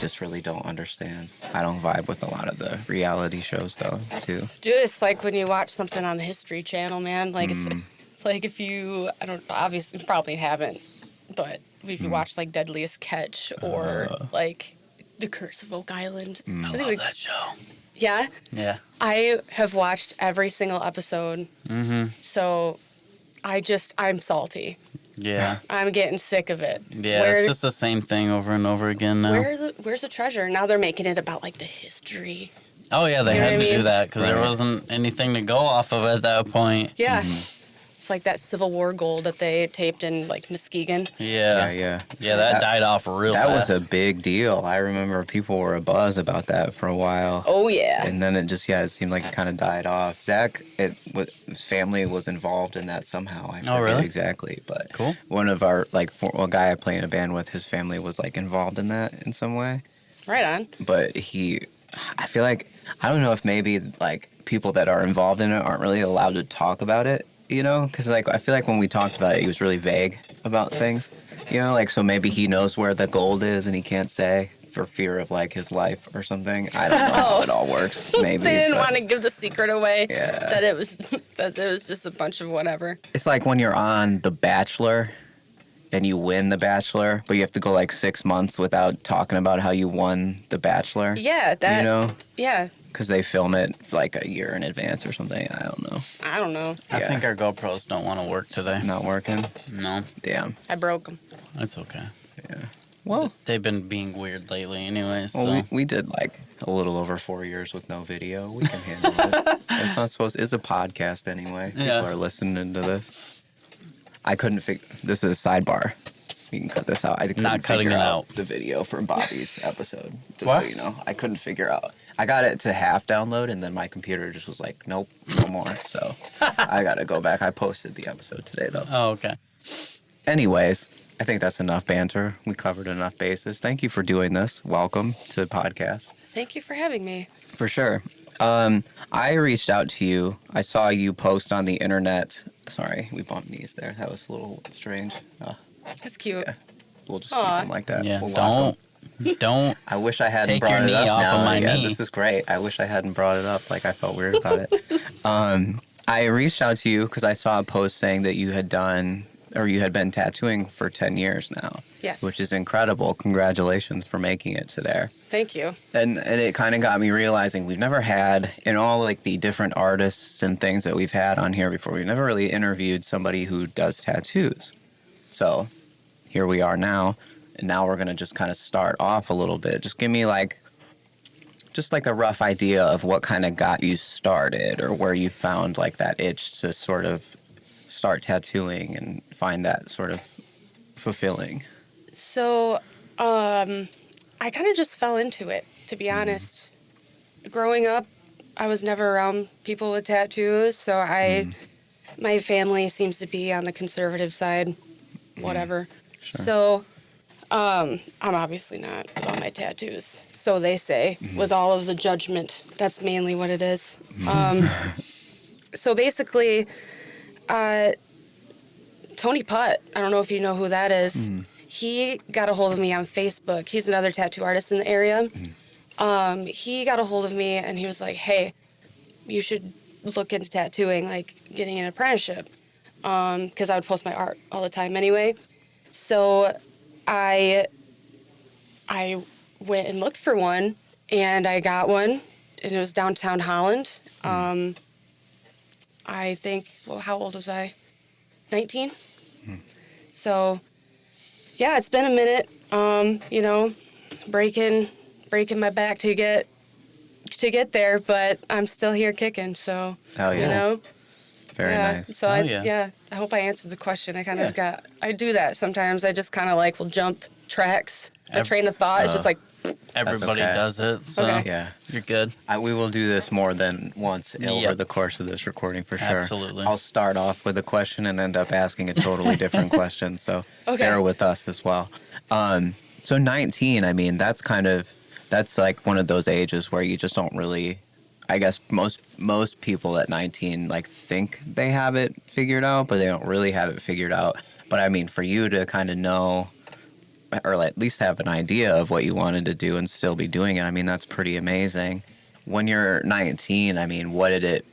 just really don't understand. I don't vibe with a lot of the reality shows, though, too. Just like when you watch something on the History Channel, man. Like, it's like if you, I don't obviously you probably haven't, but if you watch like Deadliest Catch or like The Curse of Oak Island. I love that show. Yeah? Yeah. I have watched every single episode. So I'm salty. Yeah. I'm getting sick of it. Yeah, it's just the same thing over and over again now. Where's the treasure? Now they're making it about like the history. Oh, yeah, they had to do that because there Right. wasn't anything to go off of at that point. Yeah. It's like that Civil War gold that they taped in like Muskegon. Yeah. Yeah, that died off real That fast. was a big deal. I remember people were abuzz about that for a while. Oh, yeah. And then it seemed like it kind of died off. Zach, his family was involved in that somehow. I forget really? exactly, but Cool. one of our a guy I play in a band with, his family was like involved in that in some way. Right on. But I feel like I don't know if maybe like people that are involved in it aren't really allowed to talk about it. You know, because like I feel like when we talked about it, he was really vague about things. You know, like so maybe he knows where the gold is and he can't say for fear of like his life or something. I don't know how it all works. Maybe They didn't want to give the secret away. Yeah. That it was just a bunch of whatever. It's like when you're on The Bachelor and you win The Bachelor, but you have to go like 6 months without talking about how you won The Bachelor. Yeah, that. You know, Yeah, because they film it like a year in advance or something. I don't know. I don't know. I Yeah. think our GoPros don't want to work today. Not working. No, Damn. I broke them. it's okay. Yeah. Well. They've been being weird lately anyway, so... Well, we did like a little over 4 years with no video. We can handle it. It's not supposed. It's a podcast anyway. People Yeah. are listening to this. I couldn't figure. This is a sidebar. You can cut this out. I couldn't Not cutting figure it out out. the video for Bobby's episode. Just What? so you know, I couldn't figure out. I got it to half download, and then my computer just was like, nope, no more. So I gotta go back. I posted the episode today though. Oh, okay. Anyways, I think that's enough banter. We covered enough bases. Thank you for doing this. Welcome to the podcast. Thank you for having me. For sure. I reached out to you. I saw you post on the internet. Sorry, we bumped knees there. That was a little strange. That's cute. Yeah. We'll just keep Aw. them like that. Yeah, We'll walk 'em. don't. I wish I hadn't Take brought your it knee up off now. of my Yeah, knee. this is great. I wish I hadn't brought it up. Like, I felt weird about it. I reached out to you because I saw a post saying that you had been tattooing for 10 years now. Yes. Which is incredible. Congratulations for making it to there. Thank you. And it kind of got me realizing we've never had, in all like the different artists and things that we've had on here before, we've never really interviewed somebody who does tattoos. So here we are now, and now we're going to just kind of start off a little bit. Just give me just like a rough idea of what kind of got you started or where you found like that itch to sort of start tattooing and find that sort of fulfilling. So, I kind of just fell into it, to be honest. Growing up, I was never around people with tattoos, so my family seems to be on the conservative side, whatever. Sure. So, I'm obviously not with all my tattoos. So they say, with all of the judgment. That's mainly what it is. So basically, Tony Putt, I don't know if you know who that is. He got a hold of me on Facebook. He's another tattoo artist in the area. He got a hold of me and he was like, hey, you should look into tattooing, like getting an apprenticeship. Because I would post my art all the time anyway. So I went and looked for one and I got one and it was downtown Holland. I think, well, how old was I? 19? So, yeah, it's been a minute, breaking my back to get there, but I'm still here kicking, so, Hell yeah. Very nice. So, Yeah. I hope I answered the question. I do that sometimes. I just kind of will jump tracks. A train of thought is just like, Everybody okay. does it, so Okay. Yeah. you're good. We will do this more than once over Yep. the course of this recording for sure. Absolutely. I'll start off with a question and end up asking a totally different question, so Okay. bear with us as well. So 19, I mean, that's like one of those ages where you just don't really, I guess most people at 19 think they have it figured out, but they don't really have it figured out. But I mean, for you to kind of know or at least have an idea of what you wanted to do and still be doing it. I mean, that's pretty amazing. When you're 19, I mean, what did it,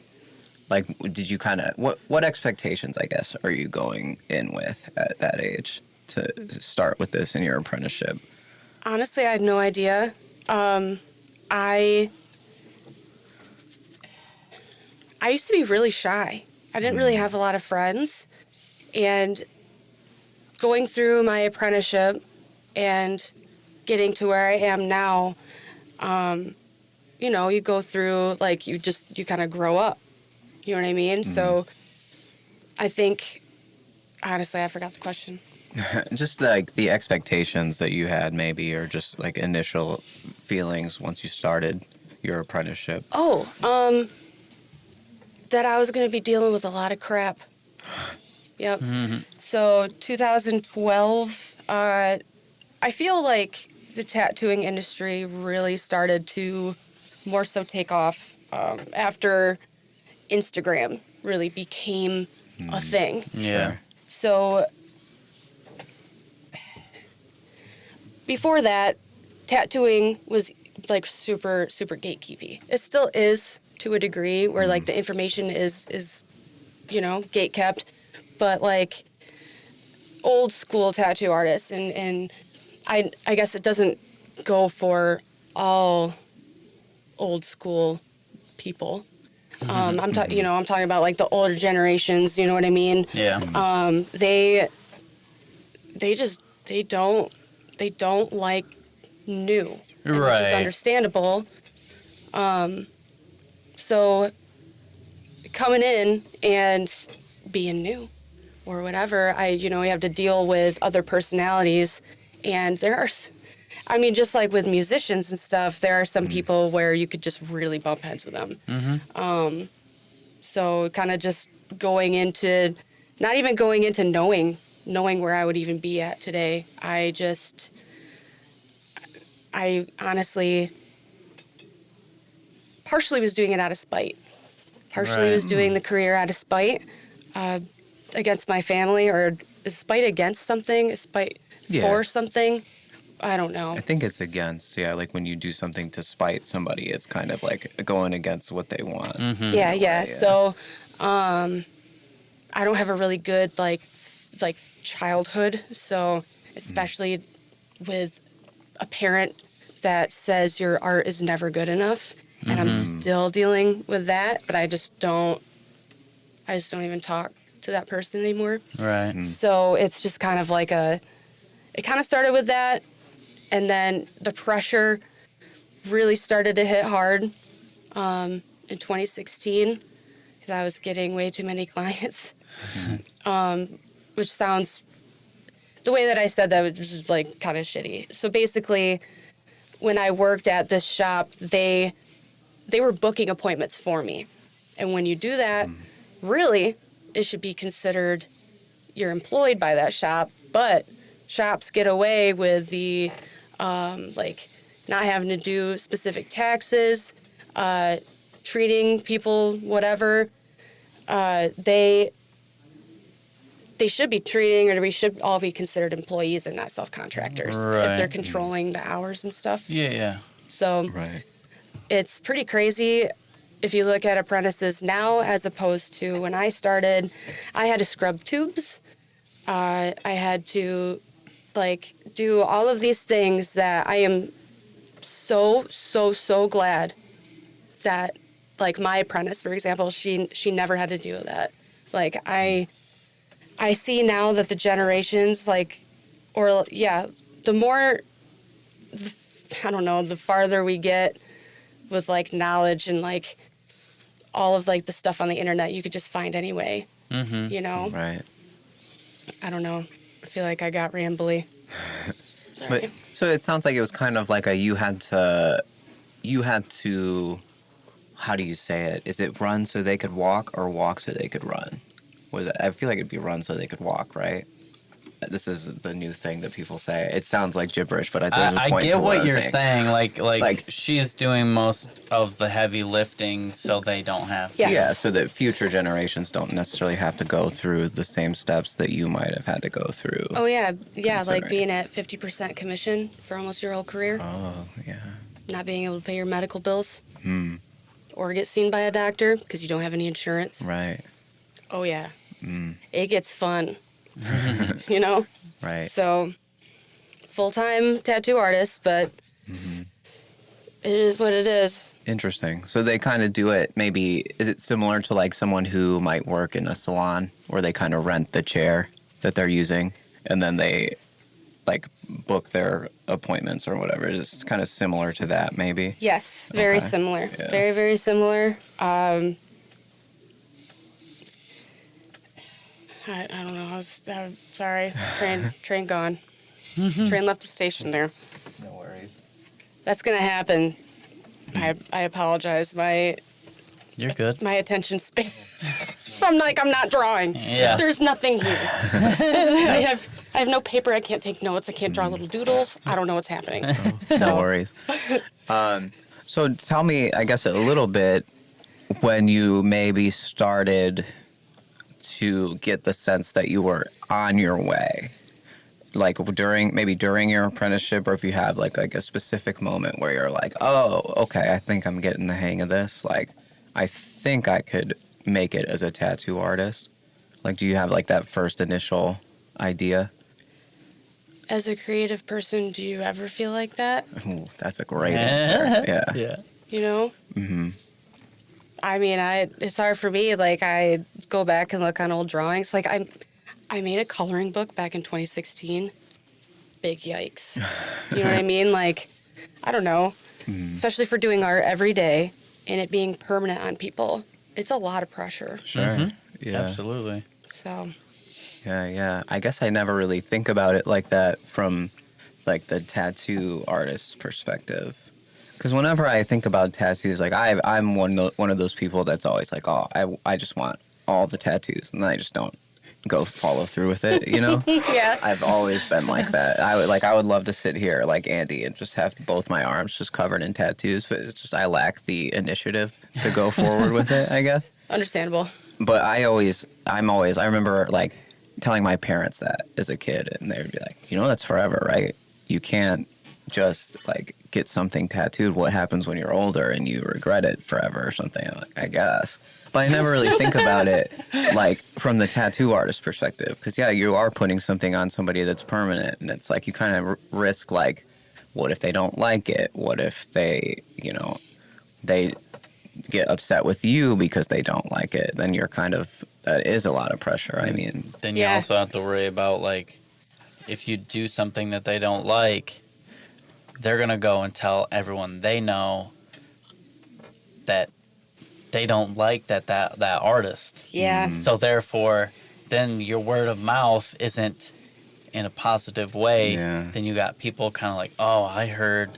like, did you kind of, what expectations, I guess, are you going in with at that age to start with this in your apprenticeship? Honestly, I had no idea. I used to be really shy. I didn't really have a lot of friends. And going through my apprenticeship and getting to where I am now, you know, you go through, like, you kind of grow up. You know what I mean? So I think, honestly, I forgot the question. Just like the expectations that you had, maybe, or just like initial feelings once you started your apprenticeship. Oh, that I was going to be dealing with a lot of crap. Yep. So 2012, I feel like the tattooing industry really started to more so take off after Instagram really became a thing. Yeah. So before that, tattooing was like super, super gatekeepy. It still is to a degree where like the information is, you know, gate kept, but like old school tattoo artists and I guess it doesn't go for all old school people. I'm talking about like the older generations, you know what I mean? Yeah. They don't like new, and which is Right. understandable. So coming in and being new or whatever, you have to deal with other personalities, and just like with musicians and stuff, there are some people where you could just really bump heads with them. So kind of just not even going into knowing where I would even be at today. I honestly partially was doing it out of spite. Partially Right. was doing the career out of spite against my family, or is spite against something? Is spite for something? I don't know. I think it's against, like when you do something to spite somebody, it's kind of like going against what they want. Yeah. So, I don't have a really good like childhood. So, especially with a parent that says your art is never good enough, and I'm still dealing with that. But I just don't even talk to that person anymore. Right. So it's just kind of like it kind of started with that. And then the pressure really started to hit hard in 2016 because I was getting way too many clients, which sounds, the way that I said that was just like kind of shitty. So basically, when I worked at this shop, they were booking appointments for me. And when you do that, really, it should be considered you're employed by that shop, but shops get away with the not having to do specific taxes, treating people whatever. They should be treating, or we should all be considered employees and not self-contractors if they're Right. controlling the hours and stuff. Yeah. So Right. it's pretty crazy if you look at apprentices now as opposed to when I started. I had to scrub tubes. I had to do all of these things that I am so glad that my apprentice, for example, she never had to do that. I see now that the generations the farther we get with knowledge and all of the stuff on the internet you could just find anyway. You know? Right. I don't know. I feel like I got rambly. Sorry. But so it sounds like it was kind of like you had to, how do you say it? Is it run so they could walk or walk so they could run? I feel like it'd be run so they could walk, right? this is the new thing that people say. It sounds like gibberish, but there's a I point get to what I'm you're saying. saying. Like she's doing most of the heavy lifting, so they don't have to. Yes. Yeah, so that future generations don't necessarily have to go through the same steps that you might have had to go through. Oh yeah, yeah, like Considering. being at 50% commission for almost your whole career, Oh, yeah. not being able to pay your medical bills, Hmm. or get seen by a doctor because you don't have any insurance. Right. Oh yeah, Mm. it gets fun, you know. Right. So, full-time tattoo artist, but Mm-hmm. it is what it is. Interesting. So they kind of do it, maybe, is it similar to like someone who might work in a salon where they kind of rent the chair that they're using and then they like book their appointments or whatever? It's kind of similar to that, maybe. Yes, very Okay. similar. Yeah. Very, very similar. I don't know. I'm sorry. Train gone. Train left the station there. No worries. That's gonna happen. I apologize. You're good. My attention span. I'm not drawing. Yeah. There's nothing here. I have no paper. I can't take notes. I can't draw little doodles. I don't know what's happening. No worries. So tell me, I guess, a little bit when you maybe started to get the sense that you were on your way, like during your apprenticeship, or if you have like a specific moment where you're like, oh, okay, I think I'm getting the hang of this. Like, I think I could make it as a tattoo artist. Like, do you have like that first initial idea? As a creative person, do you ever feel like that? Ooh, that's a great answer. Yeah. Yeah. You know? Mm-hmm. I mean, it's hard for me. Like, I go back and look on old drawings. Like, I made a coloring book back in 2016. Big yikes. You know what I mean? Like, I don't know. Especially for doing art every day and it being permanent on people. It's a lot of pressure. Sure. Mhm. Yeah. Absolutely. So, Yeah. I guess I never really think about it like that from like the tattoo artist's perspective. Because whenever I think about tattoos, like I'm one of those people that's always like, oh, I just want all the tattoos, and then I just don't go follow through with it. You know? yeah. I've always been like that. I would love to sit here like Andy and just have both my arms just covered in tattoos, but it's just I lack the initiative to go forward with it, I guess. Understandable. But I remember like telling my parents that as a kid, and they would be like, that's forever, right? You can't just like get something tattooed. What happens when you're older and you regret it forever or something? I'm like, I guess. But I never really think about it like from the tattoo artist perspective, because yeah, you are putting something on somebody that's permanent, and it's like you kind of risk like, what if they don't like it? What if they they get upset with you because they don't like it? Then you're that is a lot of pressure. I mean, Then you Yeah. also have to worry about, like, if you do something that they don't like, they're going to go and tell everyone they know that they don't like that artist. Yeah. So therefore, then your word of mouth isn't in a positive way. Yeah. Then you got people kind of like, oh, I heard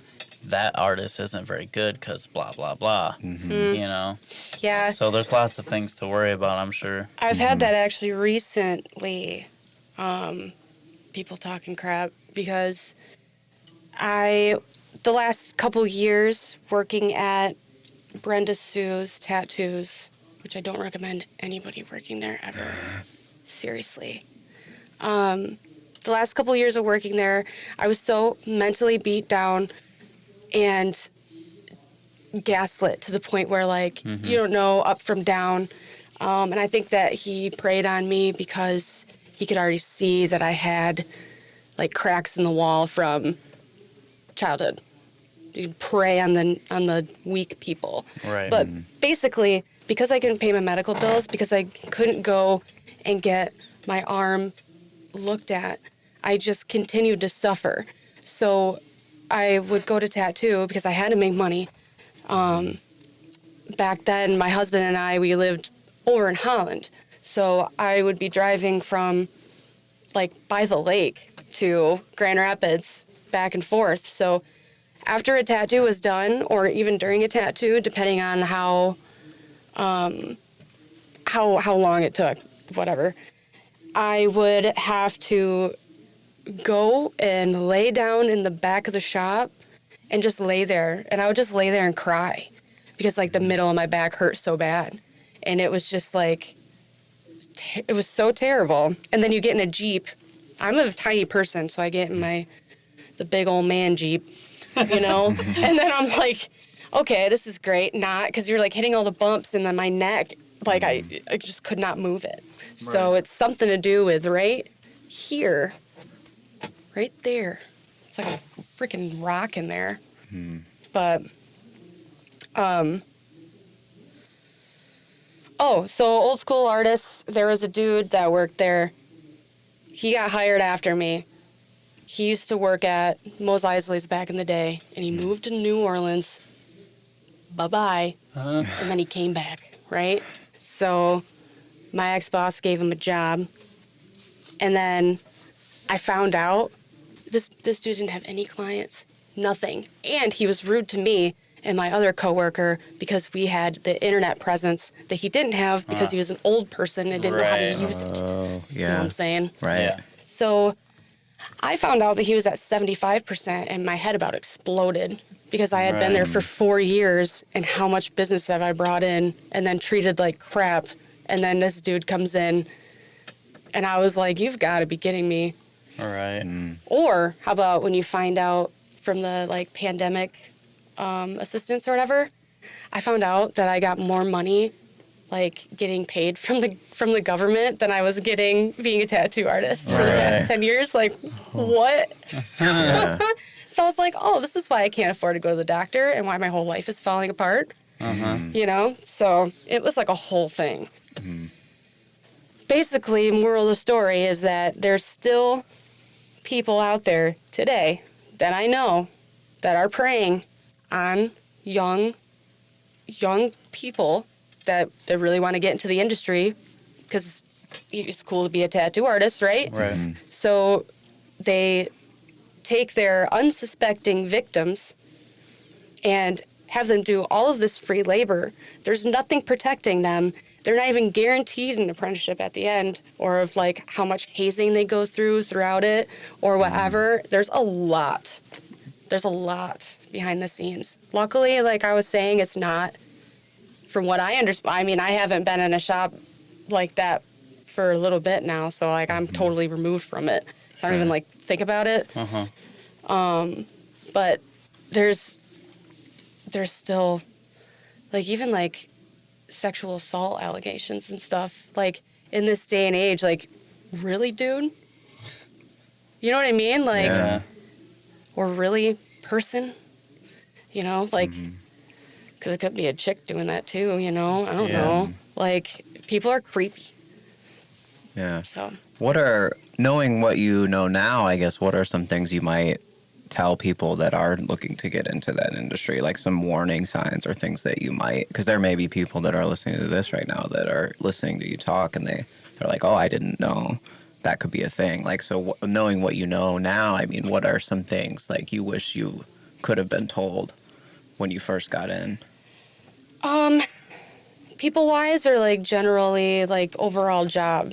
that artist isn't very good because blah, blah, blah. Yeah. So there's lots of things to worry about, I'm sure. I've had that actually recently, people talking crap, because the last couple years working at Brenda Sue's Tattoos, which I don't recommend anybody working there ever. Seriously. The last couple years of working there, I was so mentally beat down and gaslit to the point where, like, you don't know up from down. And I think that he preyed on me because he could already see that I had, like, cracks in the wall from childhood. You prey on the weak people. Right. But basically, because I couldn't pay my medical bills, because I couldn't go and get my arm looked at, I just continued to suffer. So I would go to tattoo because I had to make money. Back then, my husband and I, we lived over in Holland. So I would be driving from, like, by the lake to Grand Rapids, back and forth. So after a tattoo was done, or even during a tattoo, depending on how long it took, whatever, I would have to go and lay down in the back of the shop and just lay there. And I would just lay there and cry because like the middle of my back hurt so bad. And it was just like, it was so terrible. And then you get in a Jeep. I'm a tiny person, so I get in the big old man Jeep, you know? And then I'm like, okay, this is great. Not, because you're like hitting all the bumps and then my neck, like I just could not move it. So it's something to do with right here, right there. It's like a freaking rock in there. But, so old school artists, there was a dude that worked there. He got hired after me. He used to work at Mos Eisley's back in the day, and he moved to New Orleans. Bye-bye. And then he came back, right? So my ex-boss gave him a job, and then I found out this dude didn't have any clients, nothing. And he was rude to me and my other coworker because we had the internet presence that he didn't have because he was an old person and didn't know how to use it. Oh, yeah. You know what I'm saying? Right. Yeah. So I found out that he was at 75% and my head about exploded because I had been there for 4 years and how much business have I brought in and then treated like crap. And then this dude comes in and I was like, you've got to be kidding me. All right. Or how about when you find out from the like pandemic assistance or whatever, I found out that I got more money like getting paid from the government than I was getting being a tattoo artist for the past 10 years. Like, what? Yeah. So I was like, oh, this is why I can't afford to go to the doctor and why my whole life is falling apart. You know? So it was like a whole thing. Basically, moral of the story is that there's still people out there today that I know that are preying on young people that really want to get into the industry because it's cool to be a tattoo artist, right? Right. So they take their unsuspecting victims and have them do all of this free labor. There's nothing protecting them. They're not even guaranteed an apprenticeship at the end or of like how much hazing they go throughout it or whatever. There's a lot behind the scenes. Luckily, like I was saying, it's not, from what I understand, I mean, I haven't been in a shop like that for a little bit now, so like I'm totally removed from it. I don't even like think about it. But there's still like even like sexual assault allegations and stuff like in this day and age. Like, really, dude? You know what I mean? Like, or really, person? You know, like, because it could be a chick doing that too. You know, I don't know. Like, people are creepy. Yeah. So, knowing what you know now, I guess, what are some things you might tell people that are looking to get into that industry, like some warning signs or things that you might, because there may be people that are listening to this right now that are listening to you talk and they're like, oh, I didn't know that could be a thing. Like, so knowing what you know now, I mean, what are some things like you wish you could have been told when you first got in? people wise or like generally like overall job?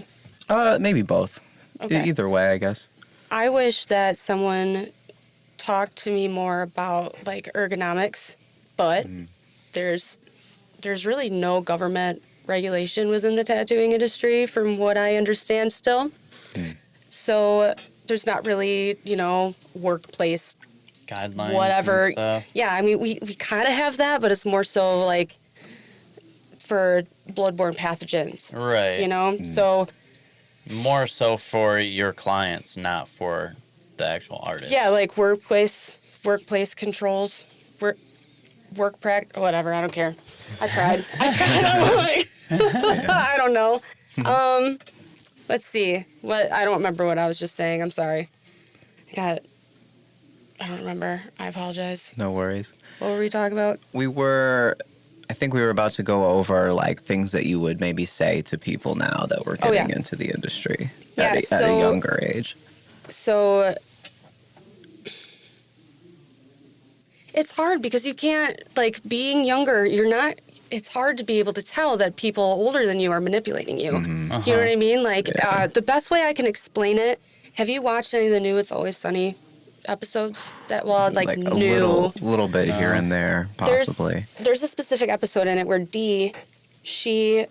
Maybe both. Okay. Either way, I guess. I wish that someone talked to me more about like ergonomics, but there's really no government regulation within the tattooing industry from what I understand still. So there's not really, workplace Guidelines whatever. and stuff. Yeah, I mean we kind of have that, but it's more so like for bloodborne pathogens. Right. So More so for your clients, not for the actual artist. yeah, like workplace controls, work practice, whatever. I don't care. I tried. I'm like, I don't know. Let's see. I don't remember what I was just saying. I'm sorry. I don't remember. I apologize. No worries. What were we talking about? I think we were about to go over like things that you would maybe say to people now that were getting into the industry at a younger age. So it's hard because you can't, like, being younger, it's hard to be able to tell that people older than you are manipulating you. You know what I mean? Like, the best way I can explain it Have you watched any of the new It's Always Sunny episodes? That like a new little bit here and there, possibly. There's a specific episode in it where Dee, she's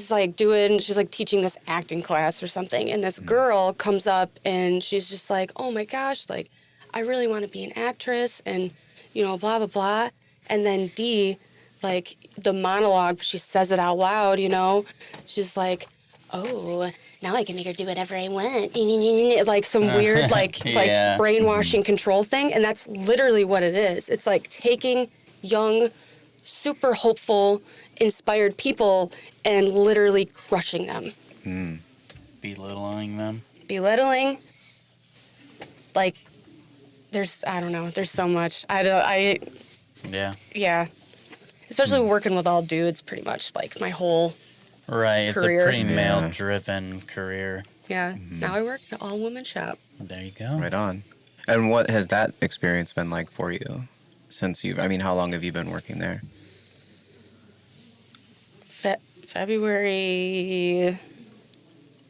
like teaching this acting class or something, and this girl comes up and she's just like, oh my gosh, like I really want to be an actress, and blah blah blah. And then Dee, like the monologue, she says it out loud, she's like, oh, now I can make her do whatever I want. Like some weird, like brainwashing control thing. And that's literally what it is. It's like taking young, super hopeful, inspired people and literally crushing them. Belittling them. Belittling. Like, I don't know, there's so much. Yeah. Yeah. Especially working with all dudes, pretty much, like my whole Right, career. It's a pretty male-driven career. Yeah. Now I work at an all-woman shop. There you go. Right on. And what has that experience been like for you since how long have you been working there? February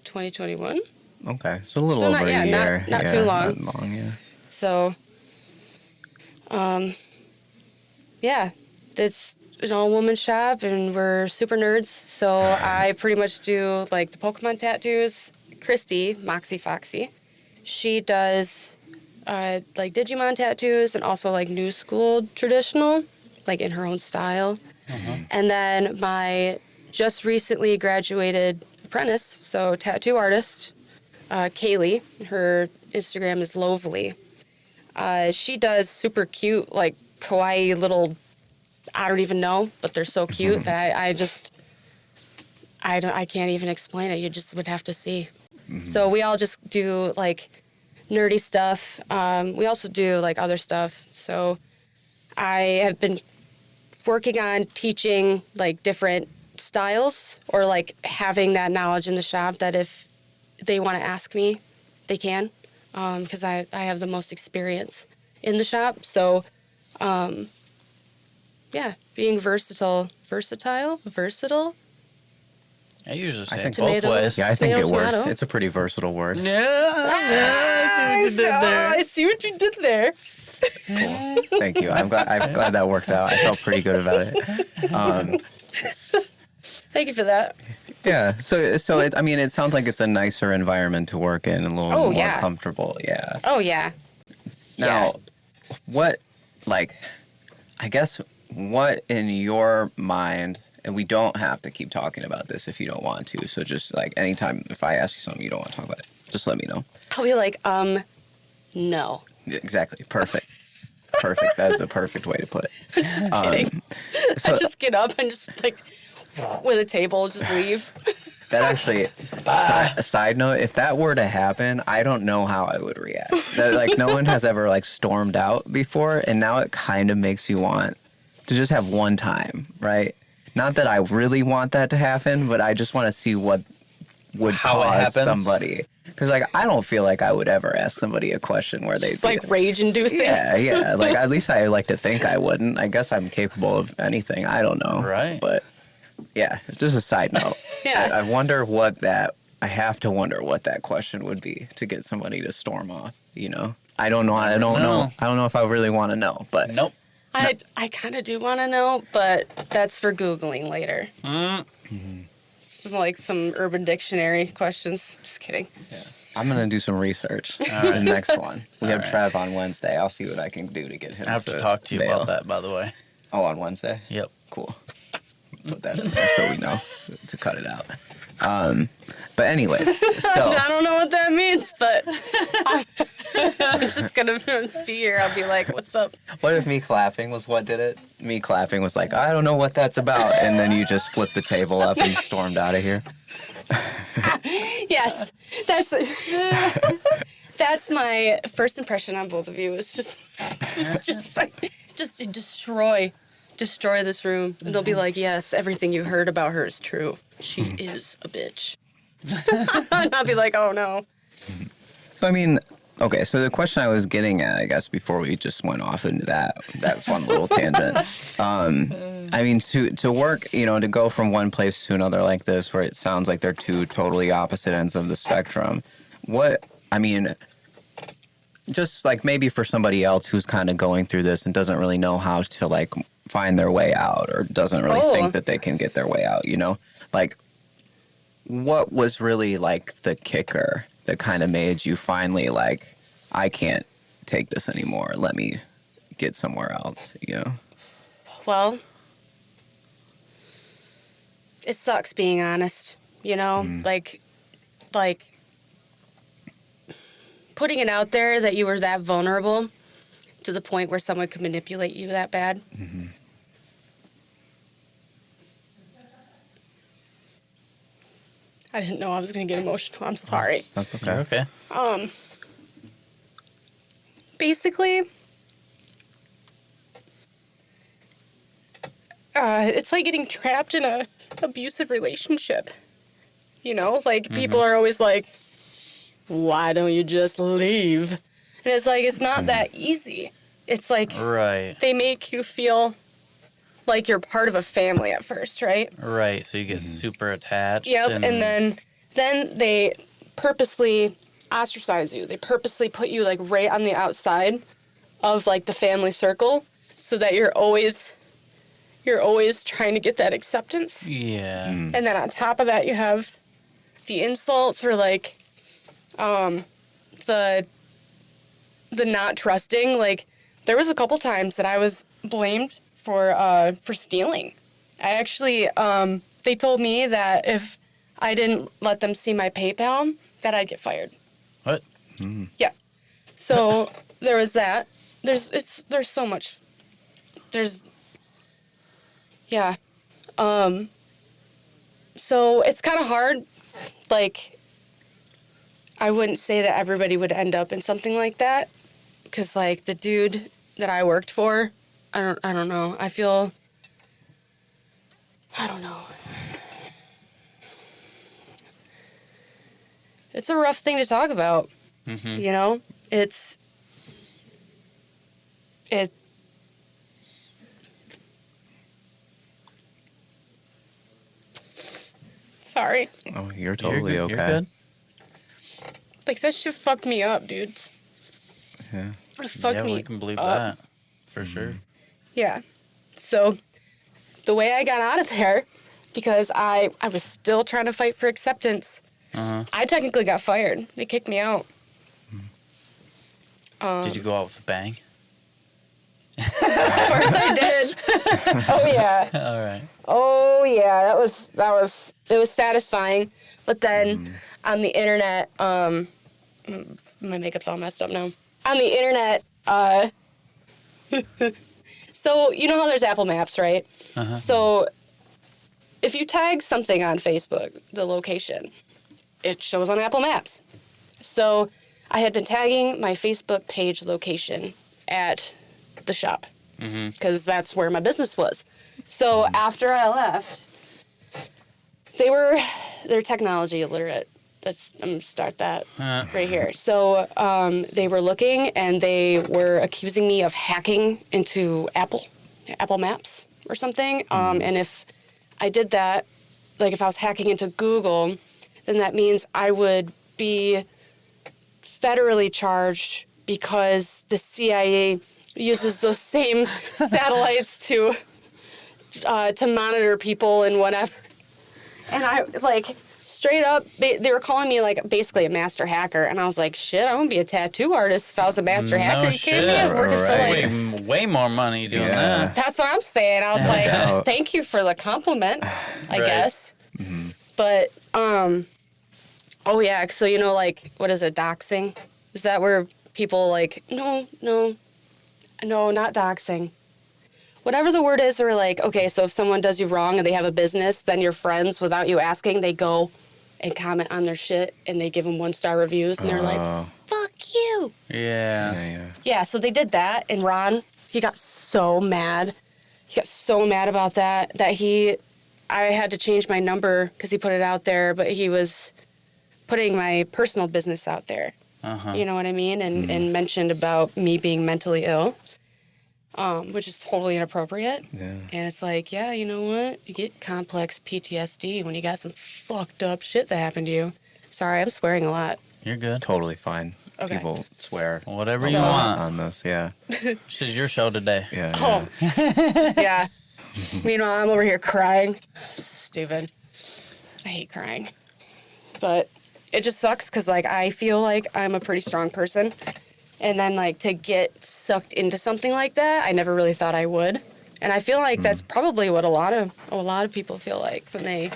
2021. Okay, so a little over a year. Not too long. Not long, yeah. So, it's an all-woman shop, and we're super nerds. So I pretty much do like the Pokemon tattoos. Christy, Moxie Foxy, she does like Digimon tattoos and also like new school traditional, like in her own style. And then my just recently graduated apprentice, so tattoo artist, Kaylee, her Instagram is Lovely. She does super cute, like kawaii little, I don't even know, but they're so cute that I can't even explain it. You just would have to see. So we all just do like nerdy stuff. We also do like other stuff. So I have been working on teaching like different styles, or like having that knowledge in the shop that if they want to ask me, they can, because I have the most experience in the shop. So being versatile. I usually say I it think both ways. Yeah, I think Tomato, it works. tomato. It's a pretty versatile word. I see what you did there. Cool. Thank you. I'm glad that worked out. I felt pretty good about it. Thank you for that. Yeah. So it sounds like it's a nicer environment to work in, a little more comfortable. Yeah. Oh, yeah. Now, what in your mind, and we don't have to keep talking about this if you don't want to. So just like anytime if I ask you something you don't want to talk about it, just let me know. I'll be like, no. Yeah, exactly. Perfect. Perfect. That is a perfect way to put it. Just kidding. I just get up and just like with a table, just leave. That actually, side note, if that were to happen, I don't know how I would react. Like no one has ever like stormed out before, and now it kind of makes you want to just have one time, right? Not that I really want that to happen, but I just want to see what would cause somebody. Because like I don't feel like I would ever ask somebody a question where they just like rage-inducing. Yeah. Like at least I like to think I wouldn't. I guess I'm capable of anything. I don't know. Right. But yeah, just a side note. Yeah. I have to wonder what that question would be to get somebody to storm off. I don't know. I don't know if I really want to know. But nope. I kind of do want to know, but that's for Googling later. Like some Urban Dictionary questions. Just kidding. Yeah. I'm going to do some research for the next one. We have Trev on Wednesday. I'll see what I can do to get him I have to talk to you about that, by the way. Oh, on Wednesday? Yep. Cool. Put that in there so we know to cut it out. But anyways, so I don't know what that means, but I'm just gonna be here. I'll be like, "What's up?" What if me clapping was what did it? Me clapping was like, I don't know what that's about, and then you just flipped the table up and stormed out of here. Yes, that's my first impression on both of you. It's just to destroy this room, and they'll be like, "Yes, everything you heard about her is true. She is a bitch." And I'll be like, "Oh no." So okay. So the question I was getting at, I guess, before we just went off into that fun little tangent, to work, to go from one place to another like this, where it sounds like they're two totally opposite ends of the spectrum. I mean, just like maybe for somebody else who's kind of going through this and doesn't really know how to like find their way out or doesn't really think that they can get their way out, you know, like what was really like the kicker that kind of made you finally like, I can't take this anymore. Let me get somewhere else, you know? Well, it sucks being honest, you know, like putting it out there that you were that vulnerable to the point where someone could manipulate you that bad. Mm-hmm. I didn't know I was going to get emotional. I'm sorry. That's okay. You're okay. Basically, it's like getting trapped in a abusive relationship. You know, like people are always like, why don't you just leave? And it's like, it's not that easy. It's like, Right. they make you feel like you're part of a family at first, right? Right. So you get super attached. Yep. And then they purposely ostracize you. They purposely put you like right on the outside of like the family circle so that you're always trying to get that acceptance. Yeah. And then on top of that, you have the insults or like the not trusting. Like there was a couple times that I was blamed for stealing. I actually they told me that if I didn't let them see my PayPal, that I'd get fired. What? Yeah. So there was that. There's so much. Yeah. So it's kind of hard. Like, I wouldn't say that everybody would end up in something like that, because like the dude that I worked for, I don't know. I don't know. It's a rough thing to talk about. Mm-hmm. You know, it. Sorry. Oh, you're totally You're okay. good. Like, that shit fucked me up, dude. Yeah. It fucked Yeah, me we can believe up. that. For sure. Yeah. So, the way I got out of there, because I was still trying to fight for acceptance, I technically got fired. They kicked me out. Did you go out with a bang? Of course I did. Oh, yeah. All right. Oh, yeah. It was satisfying. But then on the internet, my makeup's all messed up now. On the internet, so you know how there's Apple Maps, right? Uh-huh. So if you tag something on Facebook, the location, it shows on Apple Maps. So I had been tagging my Facebook page location at the shop because that's where my business was. So after I left, they're technology illiterate. I'm gonna start that right here. So they were looking and they were accusing me of hacking into Apple Maps or something. And if I did that, like if I was hacking into Google, then that means I would be federally charged because the CIA uses those same satellites to monitor people and whatever. And I like straight up, they were calling me like basically a master hacker, and I was like, shit, I wouldn't be a tattoo artist if I was a master hacker. You kidding me? I'm working for like way more money doing that. That's what I'm saying. I was like, thank you for the compliment, I guess. But oh yeah, so you know, like, what is it, doxing? Is that where people like, no, not doxing. Whatever the word is, or like, okay, so if someone does you wrong and they have a business, then your friends, without you asking, they go and comment on their shit and they give them 1-star reviews and they're like, fuck you. Yeah. Yeah, so they did that, and Ron, he got so mad. He got so mad about that I had to change my number because he put it out there, but he was putting my personal business out there. You know what I mean? And mentioned about me being mentally ill. Which is totally inappropriate. Yeah. And it's like, yeah, you know what? You get complex PTSD when you got some fucked up shit that happened to you. Sorry, I'm swearing a lot. You're good. totally fine. Okay. People swear Whatever a you lot want. on this. Yeah. This is your show today. Yeah. Oh, yeah. Meanwhile, I'm over here crying. Stupid. I hate crying. But it just sucks because, like, I feel like I'm a pretty strong person. And then, like, to get sucked into something like that, I never really thought I would. And I feel like that's probably what a lot of people feel like when they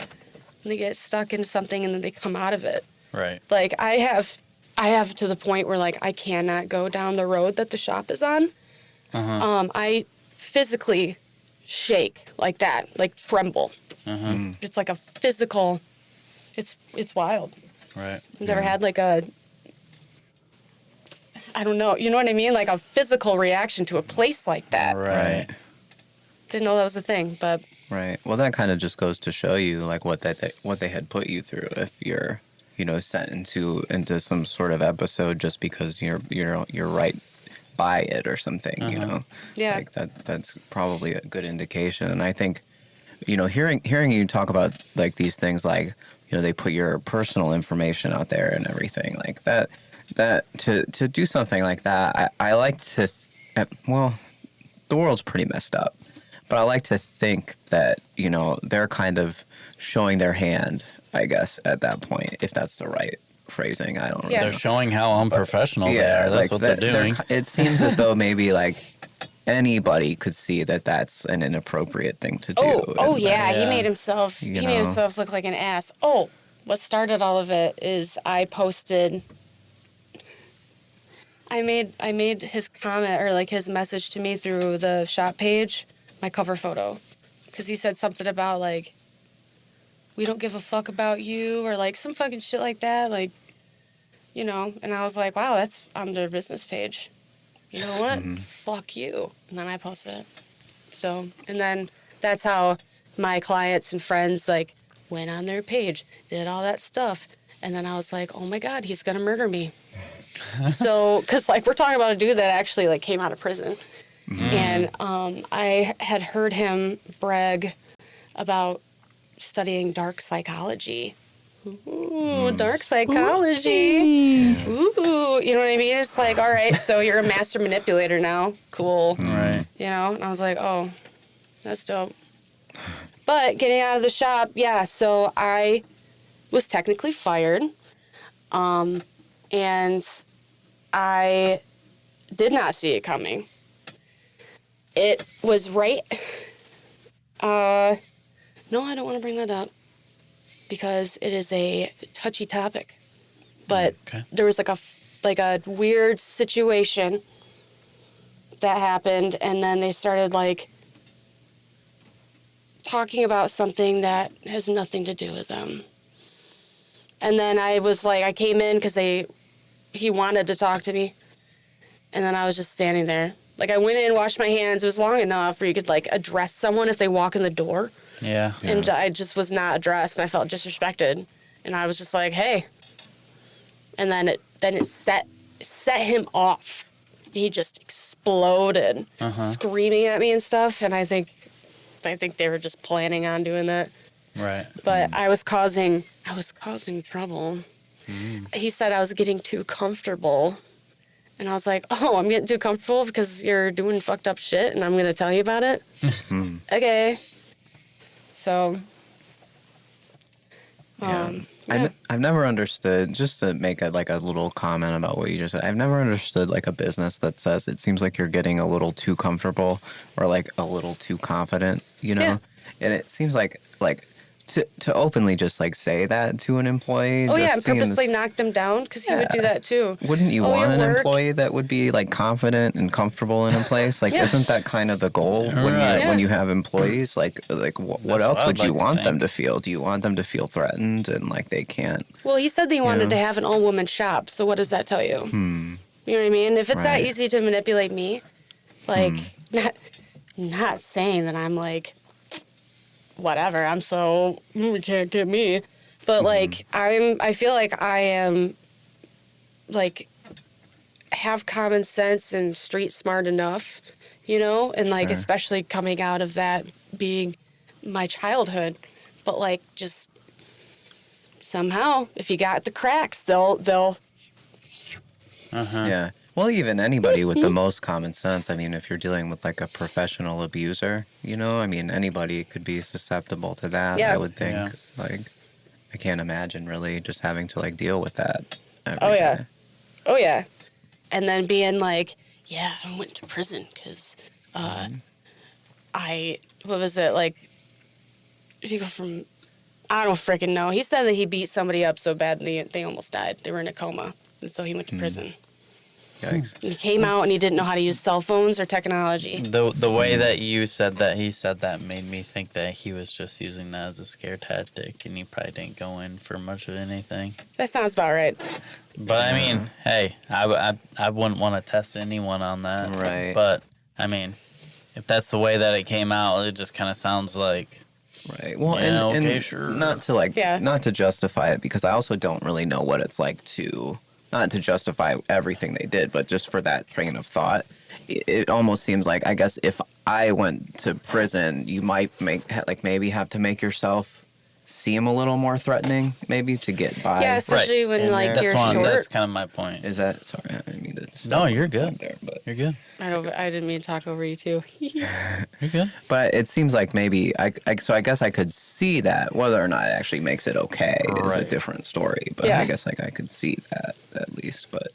get stuck into something and then they come out of it. Right. Like, I have to the point where, like, I cannot go down the road that the shop is on. I physically shake like that, like tremble. It's like a physical, it's wild. Right. I've never had like I don't know, you know what I mean? Like a physical reaction to a place like that. Right. Didn't know that was a thing, but. Right. Well, that kind of just goes to show you like what they had put you through if you're, sent into some sort of episode just because you're right by it or something, Yeah. Like that's probably a good indication. And I think, hearing you talk about like these things like, they put your personal information out there and everything like that to do something like that, I like to, well, the world's pretty messed up, but I like to think that, they're kind of showing their hand, I guess, at that point, if that's the right phrasing. I don't know. Yeah. They're showing how unprofessional they are. That's like what they're doing. It seems as though maybe like anybody could see that that's an inappropriate thing to do. Oh and yeah, yeah. he made himself look like an ass. Oh, what started all of it is I made his comment or like his message to me through the shop page, my cover photo, because he said something about like, we don't give a fuck about you or like some fucking shit like that, like, and I was like, wow, that's on their business page. You know what? Fuck you. And then I posted it. So, and then that's how my clients and friends like went on their page, did all that stuff. And then I was like, oh my God, he's going to murder me. So, because like we're talking about a dude that actually like came out of prison. And I had heard him brag about studying dark psychology. Ooh, dark psychology. Ooh, you know what I mean? It's like, all right, so you're a master manipulator now. Cool. Right. And I was like, oh, that's dope. But getting out of the shop, yeah, so I was technically fired. And I did not see it coming. It was right. No, I don't want to bring that up because it is a touchy topic. But there was like a weird situation that happened, and then they started like talking about something that has nothing to do with them. And then I was like, I came in because he wanted to talk to me, and then I was just standing there. Like I went in, washed my hands. It was long enough where you could like address someone if they walk in the door. Yeah. And I just was not addressed, and I felt disrespected. And I was just like, hey. And then it set him off. He just exploded, screaming at me and stuff. And I think they were just planning on doing that. Right. But I was causing trouble. He said I was getting too comfortable. And I was like, oh, I'm getting too comfortable because you're doing fucked up shit and I'm going to tell you about it? Okay. So, Yeah. yeah. I've never understood, just to make a little comment about what you just said, I've never understood like a business that says it seems like you're getting a little too comfortable or like a little too confident, Yeah. And it seems like to openly just like say that to an employee. Oh, yeah, just and purposely seems- knocked him down because he would do that too. Wouldn't you want your an work? employee that would be like confident and comfortable in a place? Like, Yeah. isn't that kind of the goal Right. when you have employees? Like what That's else what would I'd you like to want think. them to feel? Do you want them to feel threatened and like they can't? Well, he said that he wanted Yeah. to have an all-woman shop, so what does that tell you? You know what I mean? If it's that Right. easy to manipulate me, like, not saying that I'm like, whatever, I'm so, you can't get me. But, like, I feel like I am, like, have common sense and street smart enough, And, like, Sure. especially coming out of that being my childhood. But, like, just somehow, if you got the cracks, they'll Yeah. Well, even anybody with the most common sense. I mean, if you're dealing with like a professional abuser, you know, I mean, anybody could be susceptible to that. Yeah. I would think. Yeah. Like, I can't imagine really just having to like deal with that. Oh, yeah. Day. Oh, yeah. And then being like, yeah, I went to prison because what was it? Like, you go from, I don't freaking know. He said that he beat somebody up so bad they almost died. They were in a coma. And so he went to prison. Yikes. He came out and he didn't know how to use cell phones or technology. The way that you said that, he said that made me think that he was just using that as a scare tactic, and he probably didn't go in for much of anything. That sounds about right. But I mean, hey, I wouldn't want to test anyone on that. Right. But I mean, if that's the way that it came out, it just kind of sounds like. Right. Well, Yeah, and okay, sure. not to like, Yeah. not to justify it, because I also don't really know what it's like to, not to justify everything they did, but just for that train of thought, it almost seems like, I guess if I went to prison, you might maybe have to make yourself seem a little more threatening, maybe to get by. Yeah, especially when in like there. you're That's short. kind of my point. Is that, sorry, I didn't mean to step No, on you're your good. foot there, but. You're good. I didn't mean to talk over you too. You're good. But it seems like maybe so I guess I could see that. Whether or not it actually makes it okay is a Right. different story. But Yeah. I guess like I could see that at least. But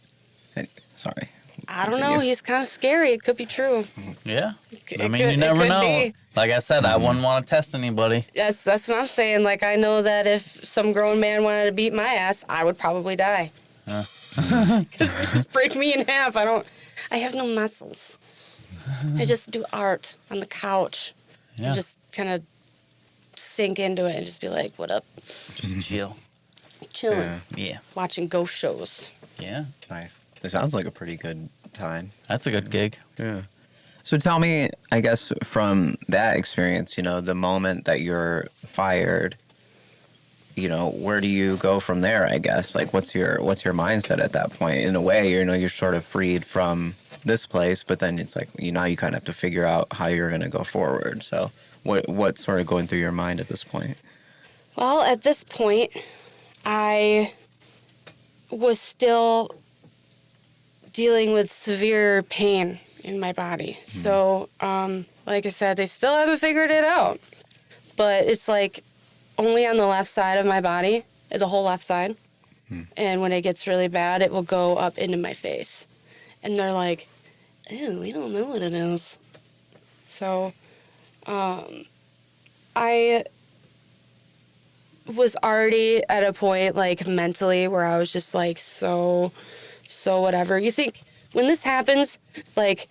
anyway, sorry. I don't know. Continue. He's kind of scary. It could be true. Yeah. It I mean, could- you never it could know. be. Like I said, I wouldn't want to test anybody. That's what I'm saying. Like I know that if some grown man wanted to beat my ass, I would probably die. Because it just break me in half. I have no muscles. I just do art on the couch. Yeah. And just kind of sink into it and just be like, "What up?" Just chill. Chilling, Yeah, Yeah. watching ghost shows. Yeah. nice. It sounds like a pretty good time. That's a good gig. Yeah. So tell me, I guess from that experience, you know, the moment that you're fired, you know, where do you go from there? I guess like what's your mindset at that point? In a way, you know, you're sort of freed from this place, but then it's like you kind of have to figure out how you're going to go forward. So what's sort of going through your mind at this point? Well, at this point, I was still dealing with severe pain in my body. So, like I said, they still haven't figured it out. But it's like only on the left side of my body, the whole left side. And when it gets really bad, it will go up into my face. And they're like, ew, we don't know what it is. So, I was already at a point, like, mentally where I was just, like, so whatever. You think, when this happens, like,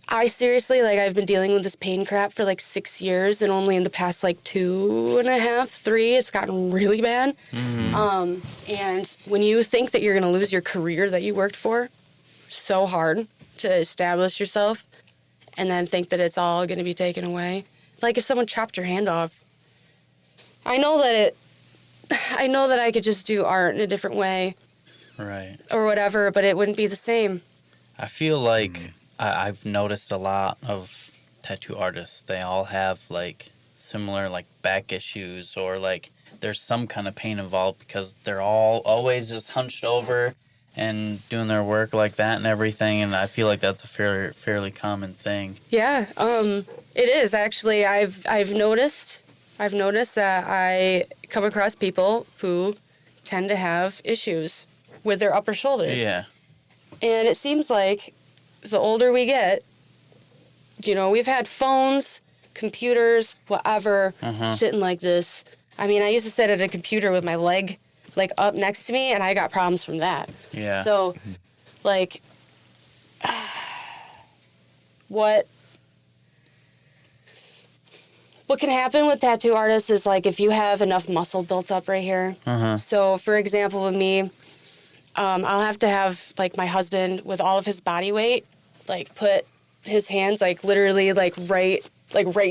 I seriously, like, I've been dealing with this pain crap for, like, 6 years, and only in the past, like, 2.5, 3, it's gotten really bad. And when you think that you're going to lose your career that you worked for so hard to establish yourself, and then think that it's all going to be taken away, like if someone chopped your hand off, I know that I could just do art in a different way Right. or whatever, but it wouldn't be the same. I feel like I've noticed a lot of tattoo artists. They all have like similar like back issues, or like there's some kind of pain involved because they're all always just hunched over and doing their work like that and everything. And I feel like that's a fairly common thing. Yeah, it is actually. I've noticed that I come across people who tend to have issues with their upper shoulders. Yeah. And it seems like the older we get, you know, we've had phones, computers, whatever, sitting like this. I mean, I used to sit at a computer with my leg, like, up next to me, and I got problems from that. Yeah. So, like, what can happen with tattoo artists is, like, if you have enough muscle built up right here. So, for example, with me, I'll have to have, like, my husband, with all of his body weight, like, put his hands, like, literally, like, right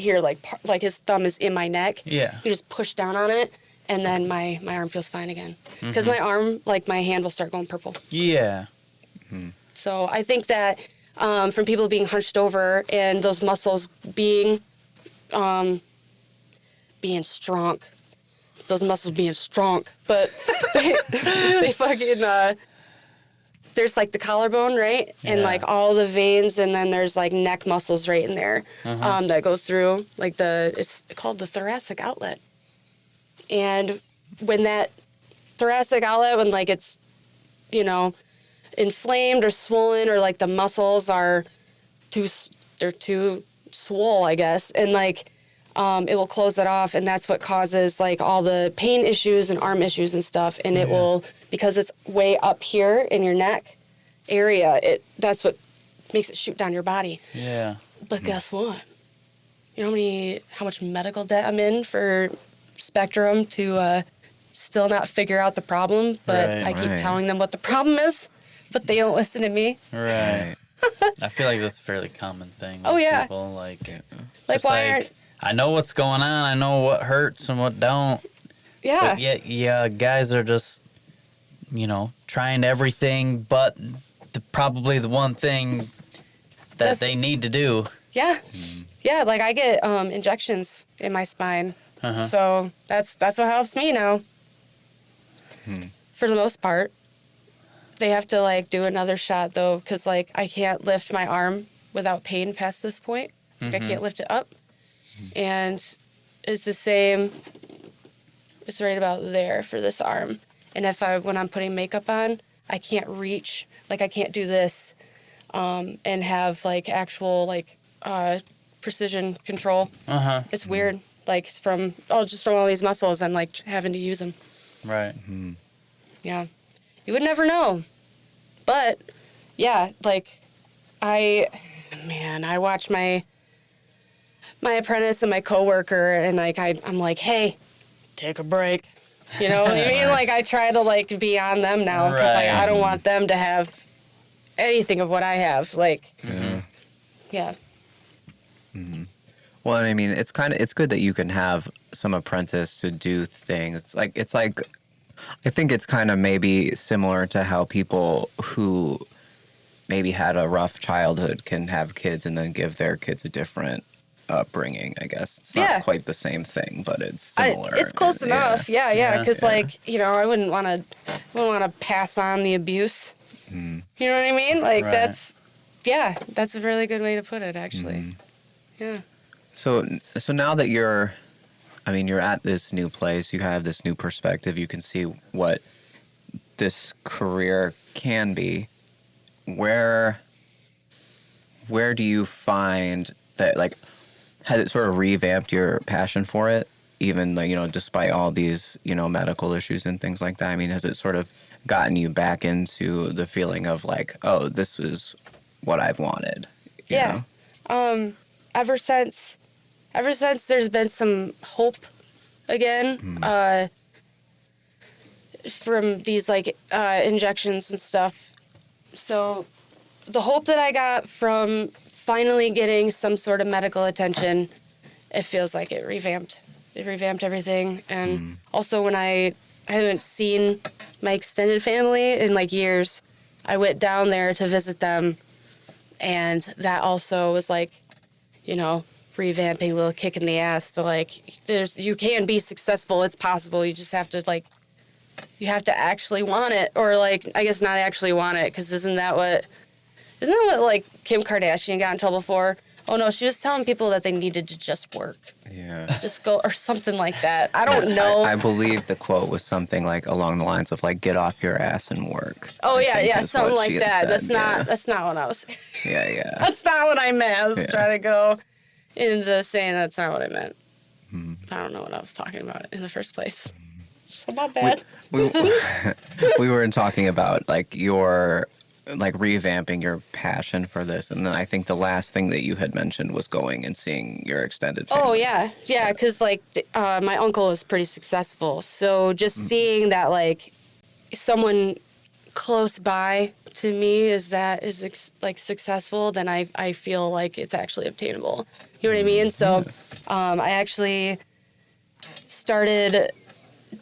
here, like his thumb is in my neck. Yeah. You just push down on it, and then my arm feels fine again. Because my arm, like, my hand will start going purple. Yeah. So I think that from people being hunched over and those muscles being strong, but they fucking there's like the collarbone, right? And Yeah. like all the veins, and then there's like neck muscles right in there that go through like it's called the thoracic outlet. And when that thoracic outlet, when like it's, you know, inflamed or swollen, or like the muscles are they're too swole, I guess, and like it will close it off, and that's what causes like all the pain issues and arm issues and stuff. And it will, because it's way up here in your neck area, that's what makes it shoot down your body. Yeah. But guess what? You know how much medical debt I'm in for Spectrum to still not figure out the problem, but Right, I keep right. telling them what the problem is, but they don't listen to me. Right. I feel like that's a fairly common thing. Oh, with yeah. People, like Like, why aren't... I know what's going on. I know what hurts and what don't. Yeah. But yet, guys are just, trying everything but probably the one thing that they need to do. Yeah. Yeah, like I get injections in my spine. So that's what helps me now. For the most part. They have to like do another shot though, because like I can't lift my arm without pain past this point. Like I can't lift it up. And it's the same, it's right about there for this arm. And when I'm putting makeup on, I can't reach, like I can't do this and have like actual like precision control. It's weird, like just from all these muscles and like having to use them. Right. Yeah. You would never know. But yeah, like I watch my apprentice and my coworker, and like I'm like, hey, take a break. You know what I mean? Like I try to like be on them now, because like I don't want them to have anything of what I have. Like, yeah. Well, I mean, it's good that you can have some apprentice to do things. It's like I think it's kind of maybe similar to how people who maybe had a rough childhood can have kids and then give their kids a different upbringing, I guess. It's not quite the same thing, but it's similar. It's close enough. Yeah. Because like, I wouldn't want to pass on the abuse. You know what I mean? Like that's a really good way to put it, actually. Yeah. So now that you're at this new place, you have this new perspective, you can see what this career can be. Where do you find that, like, has it sort of revamped your passion for it, even like, despite all these, medical issues and things like that? I mean, has it sort of gotten you back into the feeling of like, oh, this is what I've wanted? You know? Ever since there's been some hope again, from these like injections and stuff. So the hope that I got from finally getting some sort of medical attention, it feels like it revamped everything. And also when I haven't seen my extended family in like years, I went down there to visit them, and that also was like, revamping, a little kick in the ass to like, you can be successful. It's possible. You just have to like, you have to actually want it, or like, I guess not actually want it. Cause isn't that what like Kim Kardashian got in trouble for? Oh no, she was telling people that they needed to just work. Yeah. Just go, or something like that. I don't know. I believe the quote was something like along the lines of like, get off your ass and work. Oh yeah, something like that. That's not what I was saying. Yeah. That's not what I meant. I was trying to go into saying that's not what I meant. I don't know what I was talking about in the first place. So my bad. We were talking about like your like revamping your passion for this, and then I think the last thing that you had mentioned was going and seeing your extended family. Oh yeah, because like my uncle is pretty successful, so just seeing that like someone close by to me is like successful, then I feel like it's actually obtainable. You know what I mean? So I actually started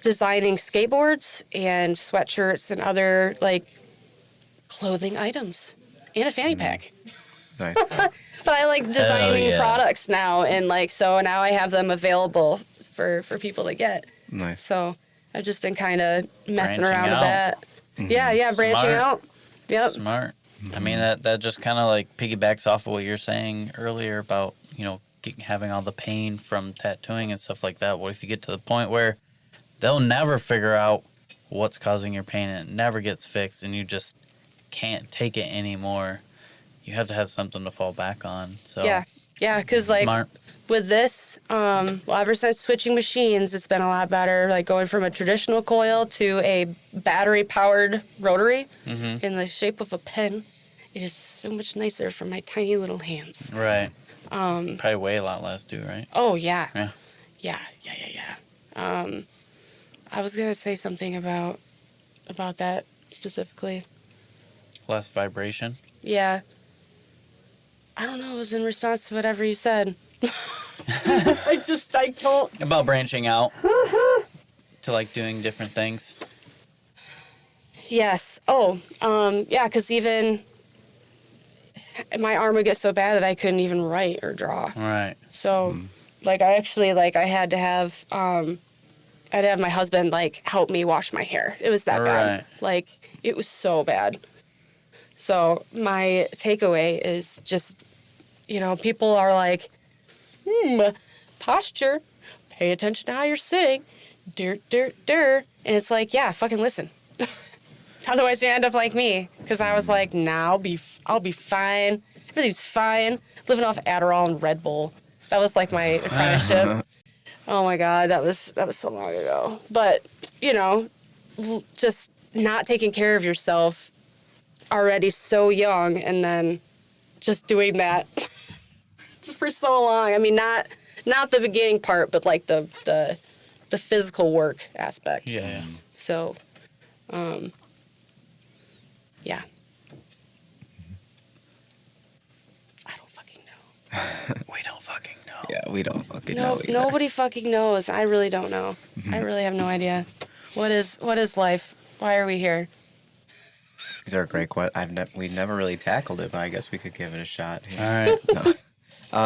designing skateboards and sweatshirts and other like clothing items and a fanny pack. Nice. But I like designing products now, and like so now I have them available for people to get. Nice. So I've just been kind of messing Branching around out. with that. Yeah, branching Smart. out. Yep. Smart. I mean, that just kind of like piggybacks off of what you're saying earlier about, having all the pain from tattooing and stuff like that. What if you get to the point where they'll never figure out what's causing your pain and it never gets fixed and you just can't take it anymore? You have to have something to fall back on. So Yeah, because like smart. with this, ever since switching machines, it's been a lot better. Like going from a traditional coil to a battery-powered rotary in the shape of a pen. It is so much nicer for my tiny little hands. Right. Probably weigh a lot less too, right? Oh yeah. Yeah. Yeah. I was gonna say something about that specifically. Less vibration. Yeah. I don't know. It was in response to whatever you said. I don't. About branching out to like doing different things. Yes. Oh, yeah, because even my arm would get so bad that I couldn't even write or draw. Right. So, like, I actually, like, I had to have my husband, like, help me wash my hair. It was that bad. Right. Like, it was so bad. So, my takeaway is just, people are like, posture, pay attention to how you're sitting, and it's like, yeah, fucking listen. Otherwise, you end up like me, because I was like, nah, I'll be fine. Everything's fine. Living off Adderall and Red Bull. That was like my apprenticeship. Oh my God, that was so long ago. But just not taking care of yourself already so young, and then just doing that for so long. I mean, not the beginning part, but like the physical work aspect. Yeah. So, yeah. I don't fucking know. We don't fucking know. Yeah, we don't fucking know either. Nobody fucking knows. I really don't know. I really have no idea. What is life? Why are we here? These are a great question. We've never really tackled it, but I guess we could give it a shot. All right. No.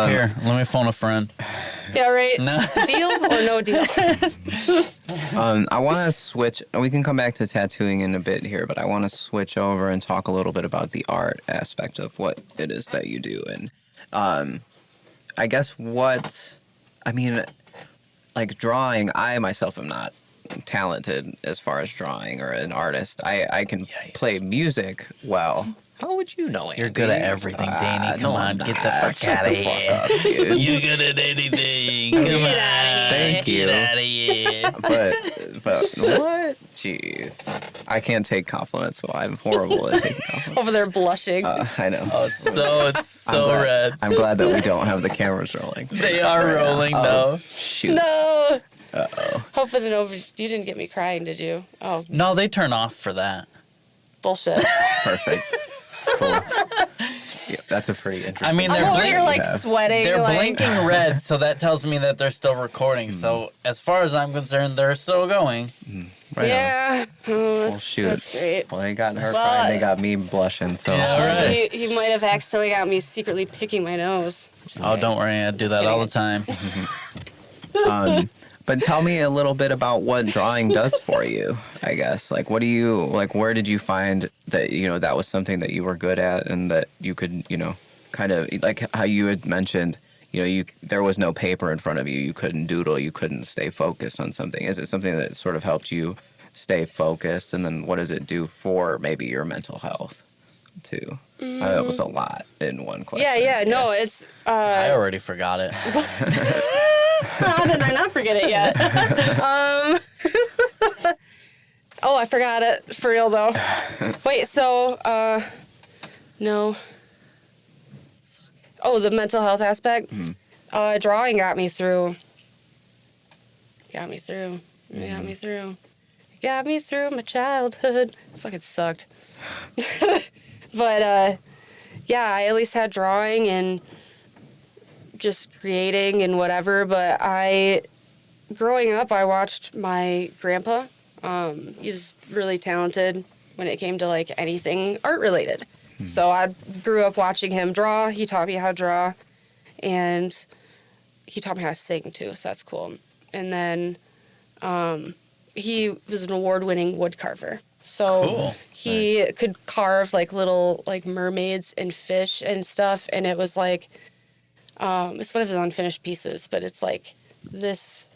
Here, let me phone a friend. Yeah, right. No. Deal or no deal? I want to switch. We can come back to tattooing in a bit here, but I want to switch over and talk a little bit about the art aspect of what it is that you do. And I guess like drawing, I myself am not talented as far as drawing or an artist. I can play music well. How would you know, Andy? You're good at everything, Danny. Come on, get the fuck out of here. You're good at anything. Come on. Thank you. Get out of here. But what? Jeez. I can't take compliments, so I'm horrible at taking compliments. Over there blushing. I know. Oh, it's so red. I'm glad that we don't have the cameras rolling. They are rolling, though. Shoot. No. Uh-oh. Hopefully, you didn't get me crying, did you? Oh, No, they turn off for that. bullshit. Perfect. Cool. Yeah, that's a pretty interesting. I mean, I'm they're over here like Yeah. sweating. They're like, blinking red, so that tells me that they're still recording. So, as far as I'm concerned, they're still going. Right Yeah. Oh, Well, shoot. that's great. Well, they got her But- crying. They got me blushing. So Yeah, all right. He might have accidentally got me secretly picking my nose. Just Oh, kidding. don't worry. I do that all the time. But tell me a little bit about what drawing does for you, I guess. Like, what do you, like, where did you find that, that was something that you were good at and that you could, kind of, like how you had mentioned, there was no paper in front of you. You couldn't doodle. You couldn't stay focused on something. Is it something that sort of helped you stay focused? And then what does it do for maybe your mental health, too? I know it was a lot in one question. Yeah. No, it's. I already forgot it. How did I not forget it yet? Oh, I forgot it for real though. Wait, so no. Oh, the mental health aspect. Drawing got me through. Got me through my childhood. Fucking sucked. But yeah, I at least had drawing and just creating and whatever. But growing up, I watched my grandpa. He was really talented when it came to like anything art related. So I grew up watching him draw. He taught me how to draw, and he taught me how to sing too. So that's cool. And then he was an award-winning wood carver. So Cool. he could carve like little like mermaids and fish and stuff, and it was like it's one of his unfinished pieces, but it's like this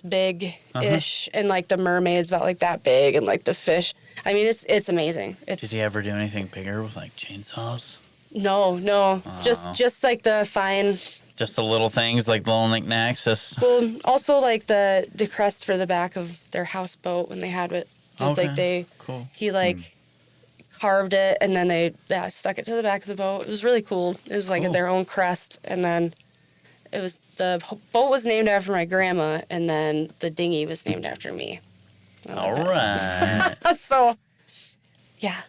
big ish, and like the mermaid's about like that big, and like the fish. I mean, it's amazing. Did he ever do anything bigger with like chainsaws? No, just like the fine. Just the little things, like the little knickknacks. Well, also like the crest for the back of their houseboat when they had it. Just Okay. like Cool. he like carved it, and then they stuck it to the back of the boat. It was really cool. It was like Cool. their own crest, and then the boat was named after my grandma, and then the dinghy was named after me. All right. So, yeah.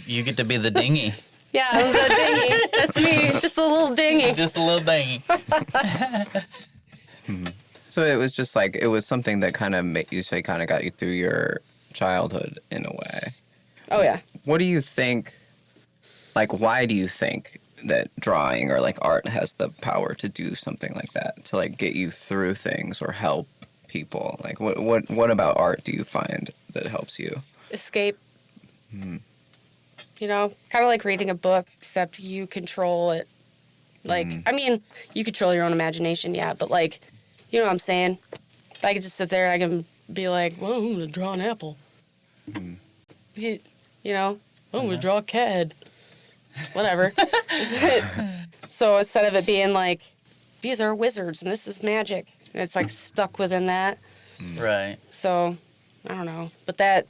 You get to be the dinghy. Yeah, it was a dinghy. That's me, just a little dinghy. Just a little dinghy. So it was just like, it was something that kind of made you say kind of got you through your childhood in a way. Oh, yeah. What do you think, like, why do you think that drawing or like art has the power to do something like that, to like get you through things or help people? Like, what about art do you find that helps you? Escape. You know, kind of like reading a book, except you control it. Like, I mean, you control your own imagination, yeah, but like, you know what I'm saying? I could just sit there and I can be like, well, I'm going to draw an apple. You know, I'm going to draw a cat head. Whatever. So instead of it being like, these are wizards and this is magic, and it's like stuck within that. Right. So, I don't know. But that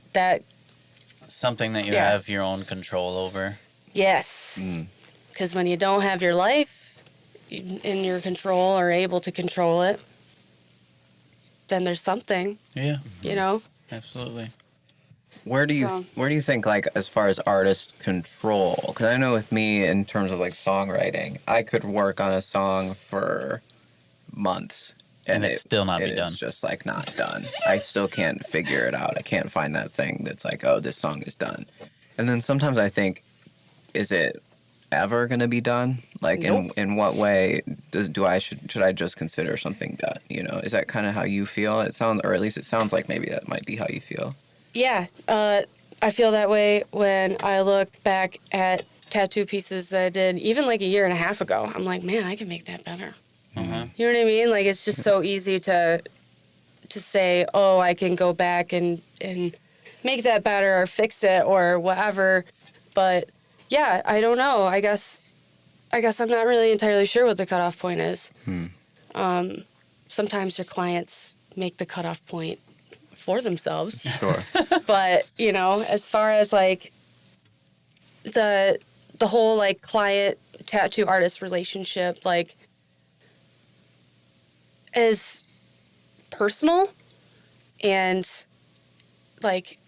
Something that you Yeah. have your own control over. yes. Because when you don't have your life in your control or able to control it, then there's something, Yeah. you know? Absolutely. Where do So- you think, like, as far as artist control? Because I know with me, in terms of like songwriting, I could work on a song for months, And it still not be done. It's just like not done. I still can't figure it out. I can't find that thing that's like, oh, this song is done. And then sometimes I think, is it ever going to be done? Like, Nope. in what way should I just consider something done? You know, is that kind of how you feel? It sounds, or at least it sounds like maybe that might be how you feel. Yeah. I feel that way when I look back at tattoo pieces that I did even like a year and a half ago. I'm like, man, I can make that better. Uh-huh. You know what I mean? Like, it's just so easy to say, oh, I can go back and make that better or fix it or whatever. But yeah, I don't know. I guess I'm not really entirely sure what the cutoff point is. Sometimes your clients make the cutoff point for themselves. Sure. But, you know, as far as like the whole like client tattoo artist relationship, like, is personal, and like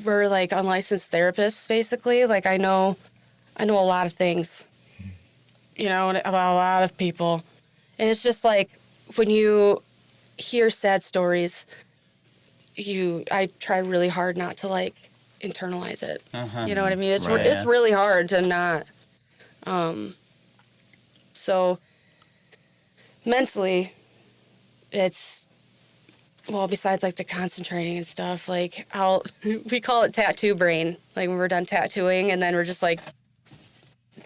we're like unlicensed therapists basically. Like, I know a lot of things, you know, about a lot of people, and it's just like when you hear sad stories, I try really hard not to like internalize it. Uh-huh. You know what I mean? It's Right. it's really hard to not. So mentally, it's, well, besides like the concentrating and stuff, like we call it tattoo brain. Like when we're done tattooing and then we're just like,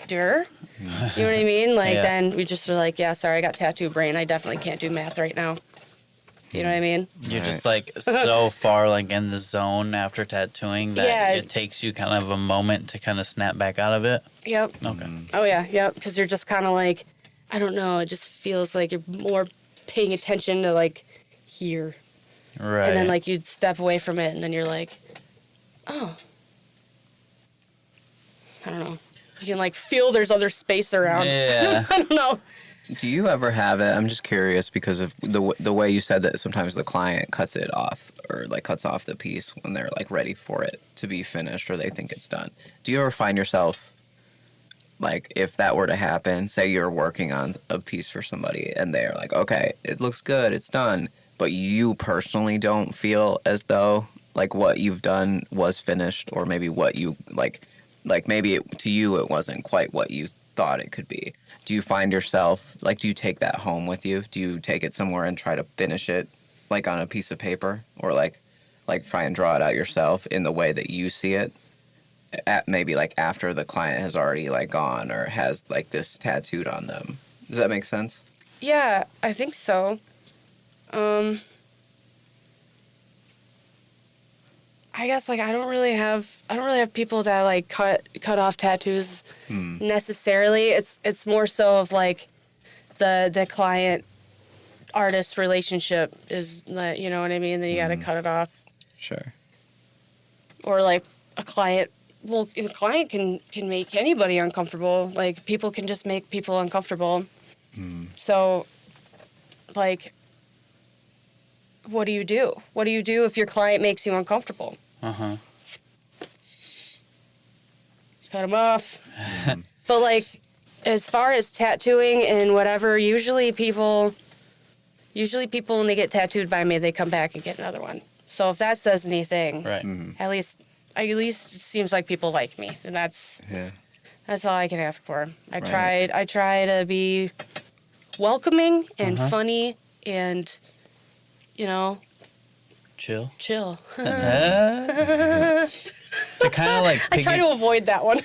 you know what I mean? Like, Yeah. then we just are like, yeah, sorry, I got tattoo brain. I definitely can't do math right now. You know what I mean? You're Right. just like so far like in the zone after tattooing that Yeah. it takes you kind of a moment to kind of snap back out of it. Yep. Okay. Oh yeah, yep. Because you're just kind of like, I don't know. It just feels like you're more paying attention to like here, Right. and then like you'd step away from it, and then you're like, oh, I don't know. You can like feel there's other space around. Yeah. I don't know. Do you ever have it? I'm just curious because of the way you said that sometimes the client cuts it off or like cuts off the piece when they're like ready for it to be finished or they think it's done. Do you ever find yourself like, if that were to happen, say you're working on a piece for somebody and they're like, okay, it looks good, it's done, but you personally don't feel as though like what you've done was finished, or maybe what you like maybe to you it wasn't quite what you thought it could be. Do you find yourself, like, do you take that home with you? Do you take it somewhere and try to finish it, like, on a piece of paper? Or, like, like try and draw it out yourself in the way that you see it, at maybe like after the client has already like gone or has like this tattooed on them. Does that make sense? Yeah, I think so. I guess like I don't really have people that like cut off tattoos necessarily. It's more so of like the client artist relationship is that, you know what I mean, then you got to cut it off. Sure. Or like a client can make anybody uncomfortable. Like people can just make people uncomfortable. So like what do you do? What do you do if your client makes you uncomfortable? Uh-huh. Cut them off. But like as far as tattooing and whatever, usually people when they get tattooed by me, they come back and get another one. So if that says anything, Right. at least it seems like people like me, and that's all I can ask for. I try to be welcoming and funny and, you know, Chill. to kind of like I try to avoid that one. to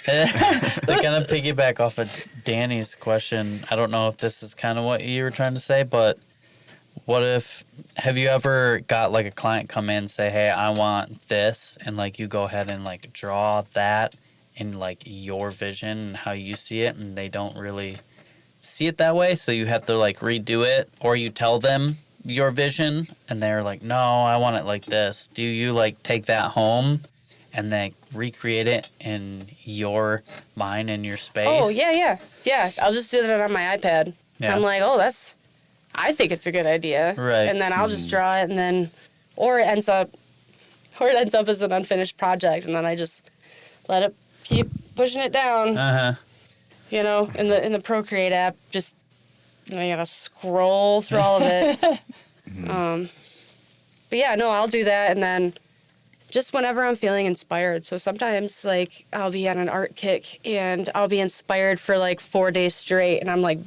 kind of piggyback off of Danny's question, I don't know if this is kind of what you were trying to say, but have you ever got like a client come in and say, hey, I want this, and like you go ahead and like draw that in like your vision and how you see it, and they don't really see it that way, so you have to like redo it, or you tell them your vision and they're like, no, I want it like this. Do you like take that home and then recreate it in your mind and your space? Oh, yeah. I'll just do that on my iPad. Yeah. I'm like, I think it's a good idea. Right. And then I'll just draw it, and then, or it ends up as an unfinished project, and then I just let it keep pushing it down. Uh-huh. You know, in the Procreate app, just, you know, you gotta scroll through all of it. But yeah, no, I'll do that, and then just whenever I'm feeling inspired. So sometimes, like, I'll be on an art kick, and I'll be inspired for like 4 days straight, and I'm like,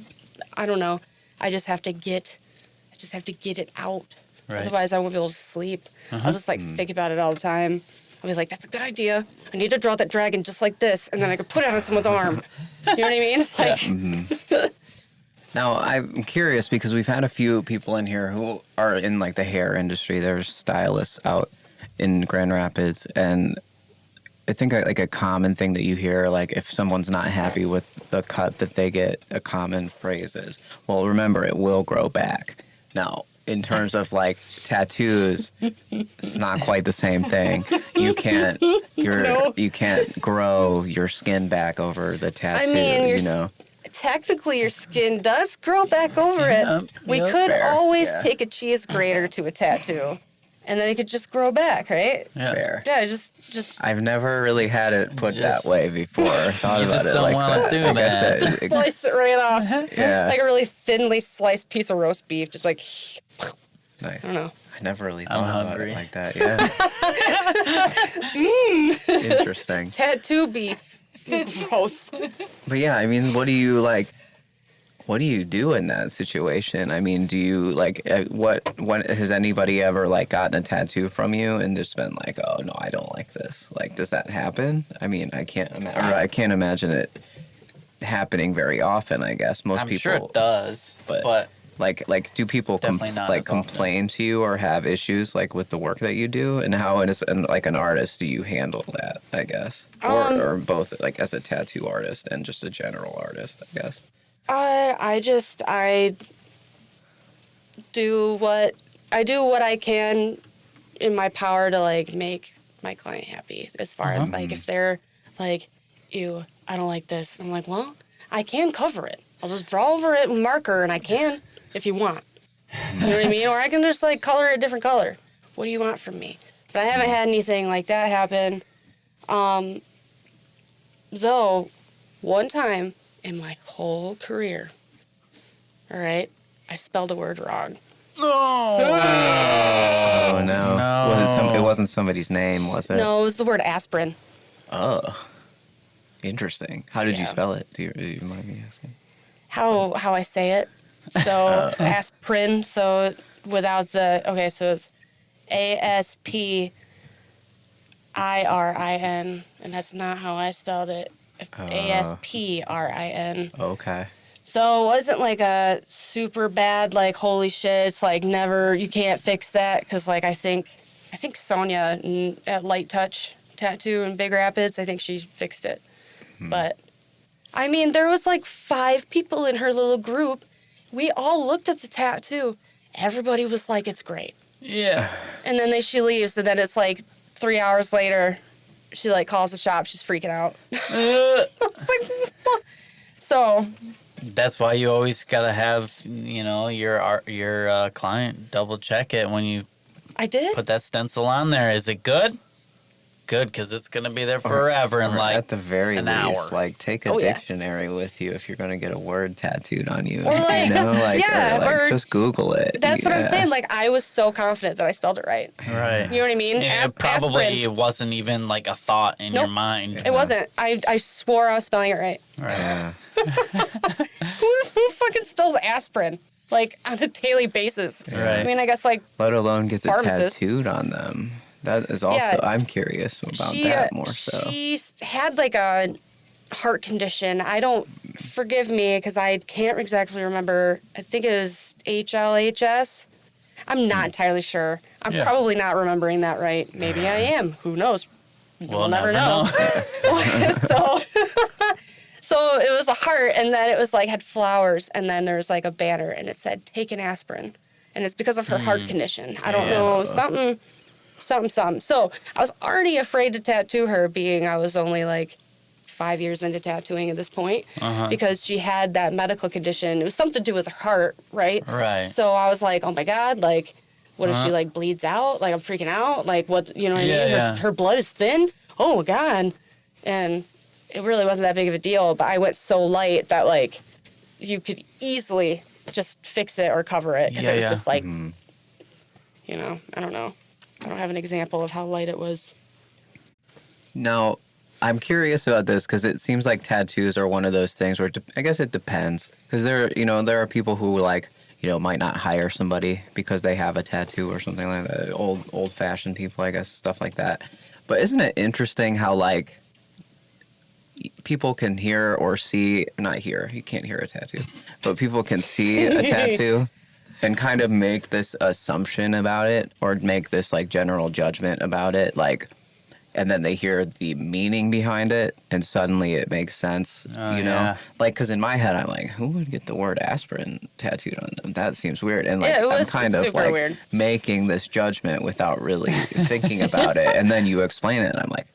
I don't know, I just have to get it out. Right. Otherwise, I won't be able to sleep. I'll just like think about it all the time. I'll be like, that's a good idea. I need to draw that dragon just like this, and then I could put it on someone's arm. You know what I mean? It's like, Now, I'm curious because we've had a few people in here who are in like the hair industry. There's stylists out in Grand Rapids, and I think like a common thing that you hear, like if someone's not happy with the cut that they get, a common phrase is, well, remember, it will grow back. Now, in terms of like tattoos, it's not quite the same thing. You can't grow your skin back over the tattoo, I mean, you know. technically your skin does grow back over it. We could always take a cheese grater to a tattoo, and then it could just grow back, right? Yeah. Fair. Yeah, just. I've never really had it put that way before. Thought You about just it don't like want to that. do I guess that. Slice it right off. Yeah. Like a really thinly sliced piece of roast beef, just like, Nice. I don't know. I never really I'm thought about hungry. it like that. Yeah. Interesting. Tattoo beef. Gross. But yeah, I mean, what do you do in that situation? I mean, do you like when has anybody ever like gotten a tattoo from you and just been like, oh no, I don't like this? Like, does that happen? I mean, I can't imagine it happening very often. I guess most I'm people. sure it does, but Like, do people Definitely not as often. complain to you or have issues like with the work that you do? And how, like an artist, do you handle that? I guess, or both, like as a tattoo artist and just a general artist, I guess. I do what I can in my power to like make my client happy. As far as like if they're like, ew, I don't like this, I'm like, well, I can cover it. I'll just draw over it with marker, and I can if you want. You know what I mean? Or I can just like color it a different color. What do you want from me? But I haven't had anything like that happen. Though, one time in my whole career, all right, I spelled a word wrong. Oh no! It wasn't somebody's name, was it? No, it was the word aspirin. Oh, interesting. How did you Yeah. spell it? Do you mind me asking? How I say it. So aspirin. So without the so it's Aspirin, and that's not how I spelled it. Asprin. Okay. So it wasn't like a super bad, like, holy shit, it's like never, you can't fix that. Because, like, I think Sonia at Light Touch Tattoo in Big Rapids, I think she fixed it. But, I mean, there was like 5 people in her little group. We all looked at the tattoo. Everybody was like, it's great. Yeah. And then she leaves, and then it's like 3 hours later, she like calls the shop. She's freaking out. It's like, what? So That's why you always gotta have, you know, your client double check it when you I did. put that stencil on there. Is it good? Good, because it's gonna be there forever and Or like at the very an least, hour. like take a Oh, yeah. dictionary with you if you're gonna get a word tattooed on you. Or, like, you know, like, yeah, or, like or- just Google it. That's what I'm Yeah. saying. Like, I was so confident that I spelled it right. Right. You know what I mean? And it probably Aspirin. wasn't even like a thought in your Nope. mind. It wasn't. I swore I was spelling it right. Right. Yeah. Who fucking spells aspirin? Like, on a daily basis. Right. I mean, I guess, like, Let alone gets it Pharmacists. tattooed on them. That is also. Yeah. I'm curious about she, that more so. She had, like, a heart condition. Forgive me, because I can't exactly remember. I think it was HLHS. I'm not entirely sure. I'm Yeah. probably not remembering that right. Maybe I am. Who knows? We'll never know. so it was a heart, and then it was like had flowers, and then there was like a banner, and it said take an aspirin, and it's because of her heart condition. I don't know, something. So I was already afraid to tattoo her, being I was only like 5 years into tattooing at this point, because she had that medical condition. It was something to do with her heart, right? Right. So I was like, oh my God, like, what if she like bleeds out? Like, I'm freaking out. Like, what, you know what I mean? Yeah. Her blood is thin. Oh my God. And it really wasn't that big of a deal, but I went so light that like you could easily just fix it or cover it, because it was just like, you know, I don't know. I don't have an example of how light it was. Now, I'm curious about this because it seems like tattoos are one of those things where I guess it depends. Because there are people who like, might not hire somebody because they have a tattoo or something like that. Old-fashioned people, I guess, stuff like that. But isn't it interesting how like people can hear or see, not hear, you can't hear a tattoo, but people can see a tattoo and kind of make this assumption about it or make this like general judgment about it, like, and then they hear the meaning behind it and suddenly it makes sense, yeah. Like, because in my head I'm like, who would get the word aspirin tattooed on them? That seems weird. And like, Yeah, it I'm was kind of super like weird. making this judgment without really thinking about it. And then you explain it and I'm like,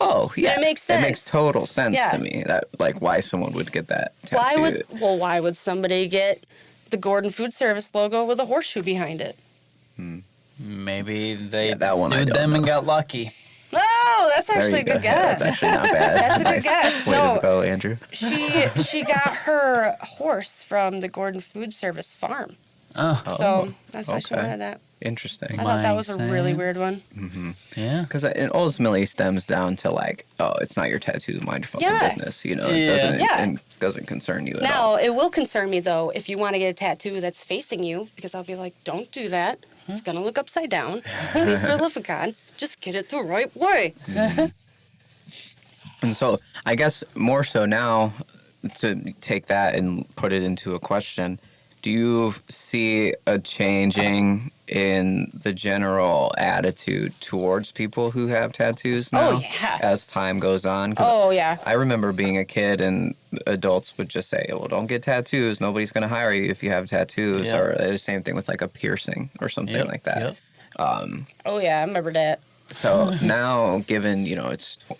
oh, yeah. it makes It makes sense. total sense Yeah. to me that like why someone would get that tattooed. Why would somebody get the Gordon Food Service logo with a horseshoe behind it? Maybe they that one I sued don't them and know. got lucky. Oh, that's There actually you a go. good guess. That's actually not bad. That's a good Nice guess. Way No. to go, Andrew. She got her horse from the Gordon Food Service farm. Oh, So that's why she okay. wanted that. Interesting. I thought that was Makes a really sense. weird one. yeah. Because it ultimately stems down to like, oh, it's not your tattoo, mind your fucking Yeah. business. It Yeah. doesn't concern you at all. Now, it will concern me, though, if you want to get a tattoo that's facing you, because I'll be like, don't do that. It's going to look upside down. Please, for the love of God, just get it the right way. And so I guess more so now to take that and put it into a question, do you see a changing in the general attitude towards people who have tattoos now Oh, yeah. as time goes on? 'Cause Oh, yeah. I remember being a kid and adults would just say, well, don't get tattoos. Nobody's going to hire you if you have tattoos. Yeah. Or the same thing with like a piercing or something like that. Yep. Oh, yeah, I remember that. So now, given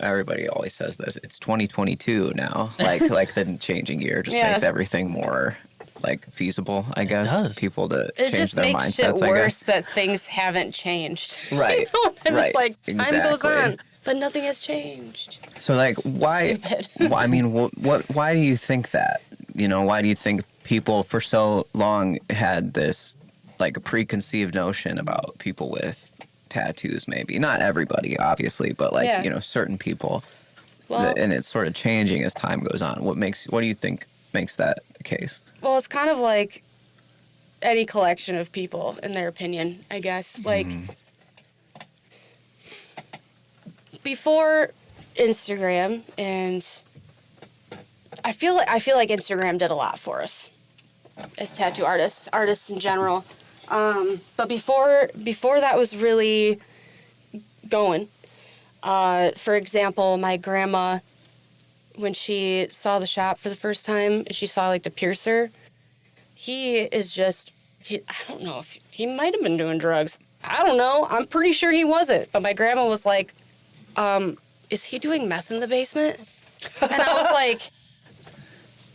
everybody always says this, it's 2022 now. Like the changing year just Yeah. makes everything more like feasible. I guess does. people to It change just their makes shit mindsets. I worse guess. that things haven't changed. Right. And right. it's like, time goes Exactly. on, but nothing has changed. So like, why? Stupid. I mean, why do you think that? Why do you think people for so long had this like a preconceived notion about people with tattoos? Maybe not everybody, obviously, but like Yeah. certain people. Well, And it's sort of changing as time goes on. What do you think makes that the case? Well, it's kind of like any collection of people, in their opinion, I guess. Like, before Instagram, and I feel like Instagram did a lot for us as tattoo artists in general. But before that was really going. For example, my grandma, when she saw the shop for the first time, she saw like the piercer. I don't know if he might have been doing drugs. I don't know. I'm pretty sure he wasn't. But my grandma was like, is he doing meth in the basement? And I was like,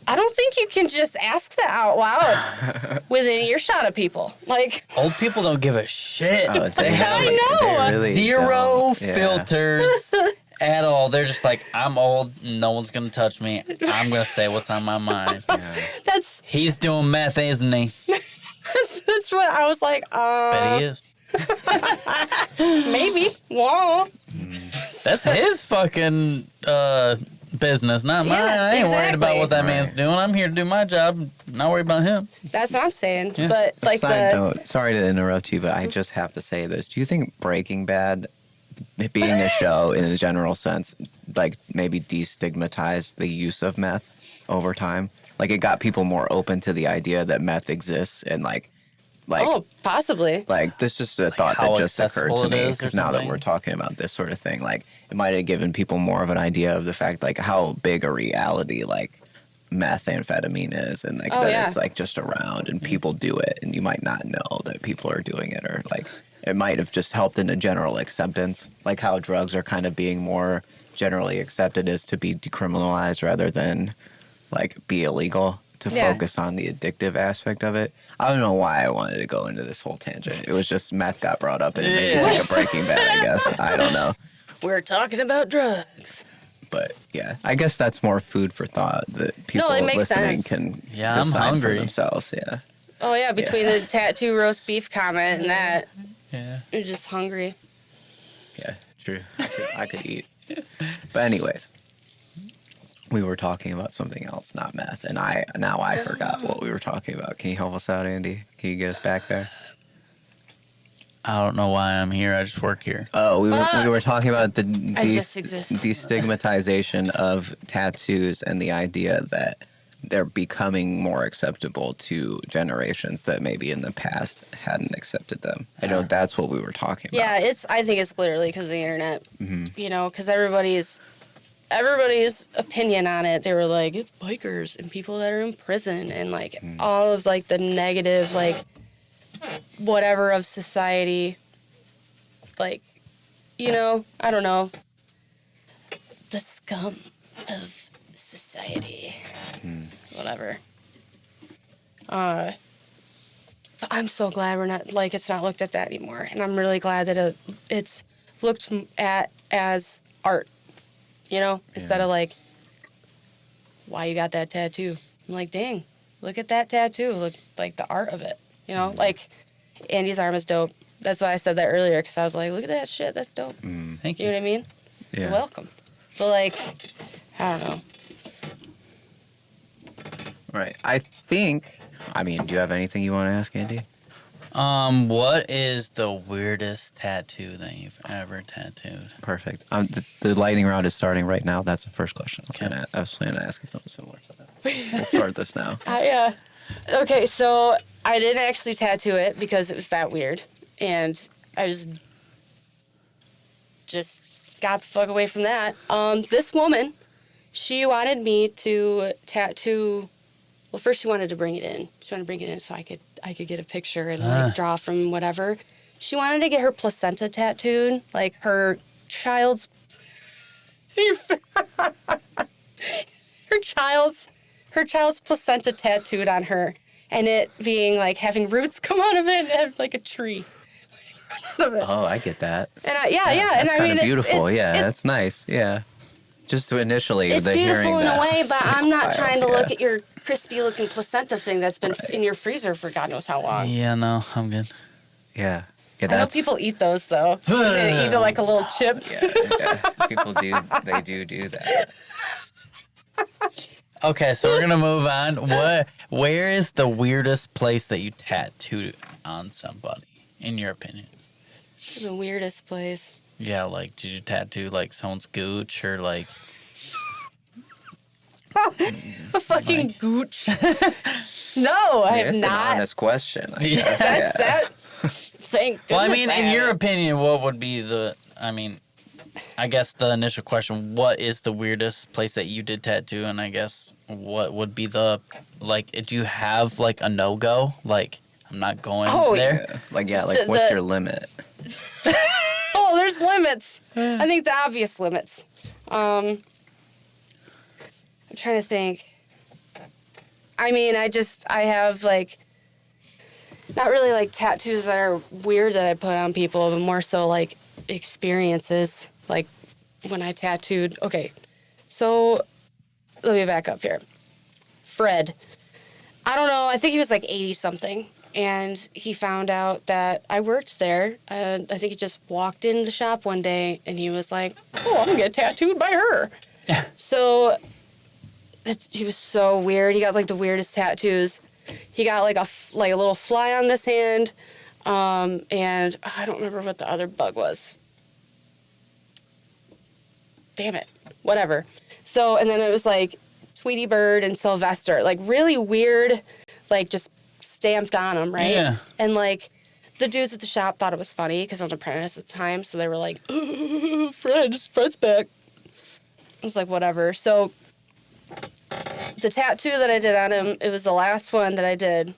I don't think you can just ask that out loud within earshot of people. Like, Old people don't give a shit. Oh, they have I know. They really zero don't. Yeah. filters at all. They're just like, I'm old. No one's going to touch me. I'm going to say what's on my mind. that's He's doing meth, isn't he? that's what I was like, Bet he is. maybe. Whoa. That's his fucking business, not mine. Yeah, I ain't worried about exactly. what that man's doing. I'm here to do my job, not worry about him. That's what I'm saying. Yes. But like Side note, sorry to interrupt you, but I just have to say this. Do you think Breaking Bad, being a show in a general sense, like maybe destigmatized the use of meth over time? Like it got people more open to the idea that meth exists and like oh, possibly. like this is a thought how that just occurred accessible to it me is or because now that something? we're talking about this sort of thing, like it might have given people more of an idea of the fact like how big a reality like methamphetamine is and like Oh, that yeah. it's like just around and people do it and you might not know that people are doing it or like it might have just helped in a general acceptance, like how drugs are kind of being more generally accepted as to be decriminalized rather than like be illegal, to Yeah. focus on the addictive aspect of it. I don't know why I wanted to go into this whole tangent. It was just meth got brought up and it made me think of Breaking Bad, I guess. I don't know. We're talking about drugs. But yeah, I guess that's more food for thought that people it makes listening sense. can Yeah, I'm decide hungry. for themselves. Yeah. Oh, yeah, between the tattoo roast beef comment and that, Yeah. you're just hungry. Yeah, true. I could eat. But anyways, we were talking about something else, not meth, and I forgot what we were talking about. Can you help us out, Andy? Can you get us back there? I don't know why I'm here. I just work here. Oh, we were talking about the I just exist. destigmatization of tattoos and the idea that they're becoming more acceptable to generations that maybe in the past hadn't accepted them. I know that's what we were talking about. Yeah, I think it's literally because of the internet. Mm-hmm. You know, because everybody's opinion on it, they were like, it's bikers and people that are in prison and like all of like the negative like whatever of society, like, you know, I don't know, the scum of society, whatever. But I'm so glad we're not, like, it's not looked at that anymore. And I'm really glad that it's looked at as art, you know, instead of like, why you got that tattoo? I'm like, dang, look at that tattoo. Look, like the art of it, you know, like Andy's arm is dope. That's why I said that earlier, because I was like, look at that shit. That's dope. Thank You know you. what I mean? Yeah. You're welcome. But like, I don't know. Right. I think, I mean, do you have anything you want to ask, Andy? What is the weirdest tattoo that you've ever tattooed? Perfect. The lightning round is starting right now. That's the first question. Okay. I was planning on asking something similar to that. So we'll start this now. Okay, so I didn't actually tattoo it because it was that weird. And I just got the fuck away from that. This woman, she wanted me to tattoo. Well, first she wanted to bring it in. She wanted to bring it in so I could get a picture and like draw from whatever. She wanted to get her placenta tattooed, like her child's her child's placenta tattooed on her, and it being like having roots come out of it and have like a tree. Out of it. Oh, I get that. And That's and I kind mean of beautiful. it's, Yeah, it's, that's nice. Yeah. Just to initially, it's the beautiful hearing in that, a way, but I'm not I trying to don't- look at your crispy looking placenta thing that's been in your freezer for God knows how long. Yeah, no, I'm good. Yeah. Yeah, I know that's people eat those though. They eat it like a little chip. yeah. People do that. Okay, so we're gonna move on. Where is the weirdest place that you tattooed on somebody, in your opinion? The weirdest place. Yeah, like, did you tattoo, like, someone's gooch or, like... A fucking gooch. No, I have It's not. an honest question. I Yeah. guess. That's that. Thank goodness. Well, I mean, in your haven't. opinion, what would be the... I mean, I guess the initial question, what is the weirdest place that you did tattoo? And I guess what would be the... Like, do you have, like, a no-go? Like, I'm not going there? Yeah. Like, yeah, like, So what's the- your limit? Oh, there's limits. I think the obvious limits. I'm trying to think. I mean, I have, like, not really, like, tattoos that are weird that I put on people, but more so, like, experiences. Like, when I tattooed. Okay, so let me back up here. Fred. I don't know. I think he was, like, 80-something. And he found out that I worked there. I think he just walked in the shop one day, and he was like, oh, I'm going to get tattooed by her. Yeah. So he was so weird. He got, like, the weirdest tattoos. He got, like, a little fly on this hand, and I don't remember what the other bug was. Damn it. Whatever. So, and then it was, like, Tweety Bird and Sylvester. Like, really weird, like, just stamped on them, right? Yeah. And, like, the dudes at the shop thought it was funny because I was an apprentice at the time, so they were like, oh, Fred's back. I was like, whatever. So the tattoo that I did on him, it was the last one that I did.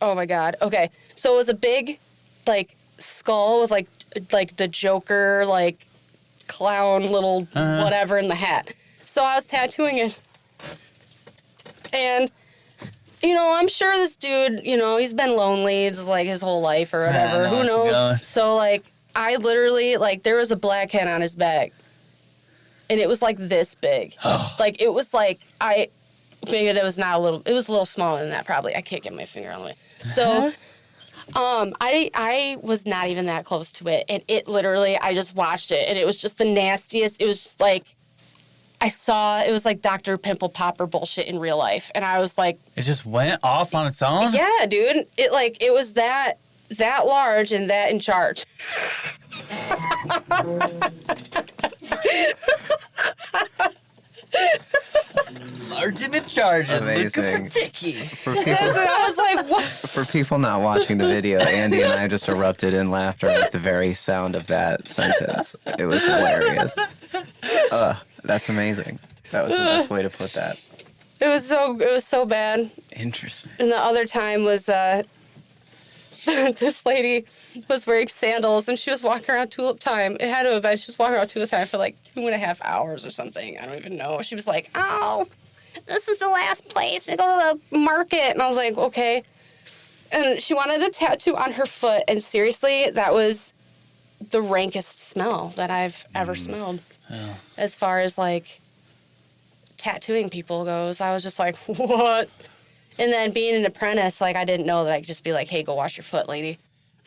Oh, my God. Okay. So it was a big, like, skull with, like the Joker, like, clown little whatever in the hat. So I was tattooing it. And... you know, I'm sure this dude, you know, he's been lonely. It's like his whole life or whatever. I know Who where you're going. knows? So, like, I literally, like, there was a blackhead on his back. And it was, like, this big. Like, it was, like, maybe it was not a little, it was a little smaller than that, probably. I can't get my finger on the way. So, I was not even that close to it. And it literally, I just watched it. And it was just the nastiest. It was just, like, it was like Dr. Pimple Popper bullshit in real life. And I was like... It just went off on its own? yeah, dude. It was that large and that in charge. Large and in charge and looking Amazing. for Dickie. For people, I was like, what? for people not watching the video, Andy and I just erupted in laughter at the very sound of that sentence. It was hilarious. That's amazing. That was the best way to put that. It was so bad. Interesting. And the other time was this lady was wearing sandals and she was walking around Tulip Time. It had to have been, she was walking around Tulip Time for like 2.5 hours or something. I don't even know. She was like, oh, this is the last place to go to the market. And I was like, okay. And she wanted a tattoo on her foot. And seriously, that was the rankest smell that I've ever smelled. Oh. As far as like tattooing people goes. I was just like, what? And then being an apprentice, like I didn't know that I could just be like, hey, go wash your foot, lady.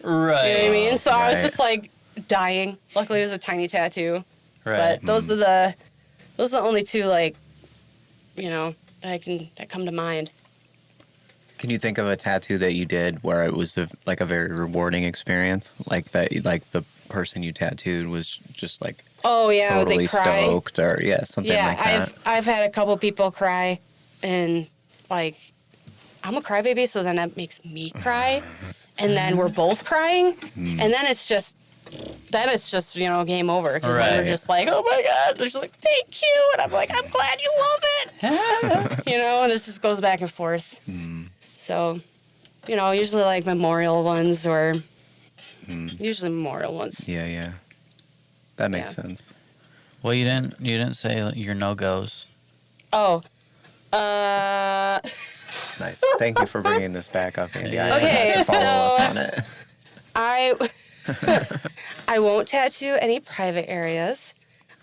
Right. You know what I mean? So I was Right. just like dying. Luckily it was a tiny tattoo. Right. But those are the only two, like, you know, that come to mind. Can you think of a tattoo that you did where it was like a very rewarding experience? Like that, like the person you tattooed was just like Oh yeah, totally they cry. stoked, or something Yeah, like that. I've had a couple people cry, and like I'm a crybaby, so then that makes me cry, and then we're both crying, and then it's just you know game over because then we're Right. just like, oh my god, they're just like thank you, and I'm like I'm glad you love it, you know, and it just goes back and forth. So, you know, usually like memorial ones or usually memorial ones. Yeah. That makes Yeah. sense. Well, you didn't say your no-goes. Oh, Nice. Thank you for bringing this back up, Andy. I Okay, had to follow up so- on it. I won't tattoo any private areas.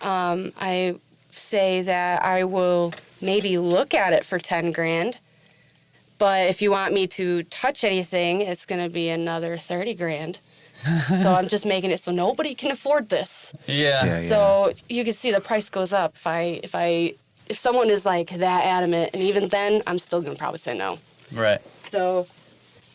I say that I will maybe look at it for 10 grand. But if you want me to touch anything, it's going to be another 30 grand. So I'm just making it so nobody can afford this. Yeah. So you can see the price goes up if someone is like that adamant, and even then I'm still going to probably say no. Right. So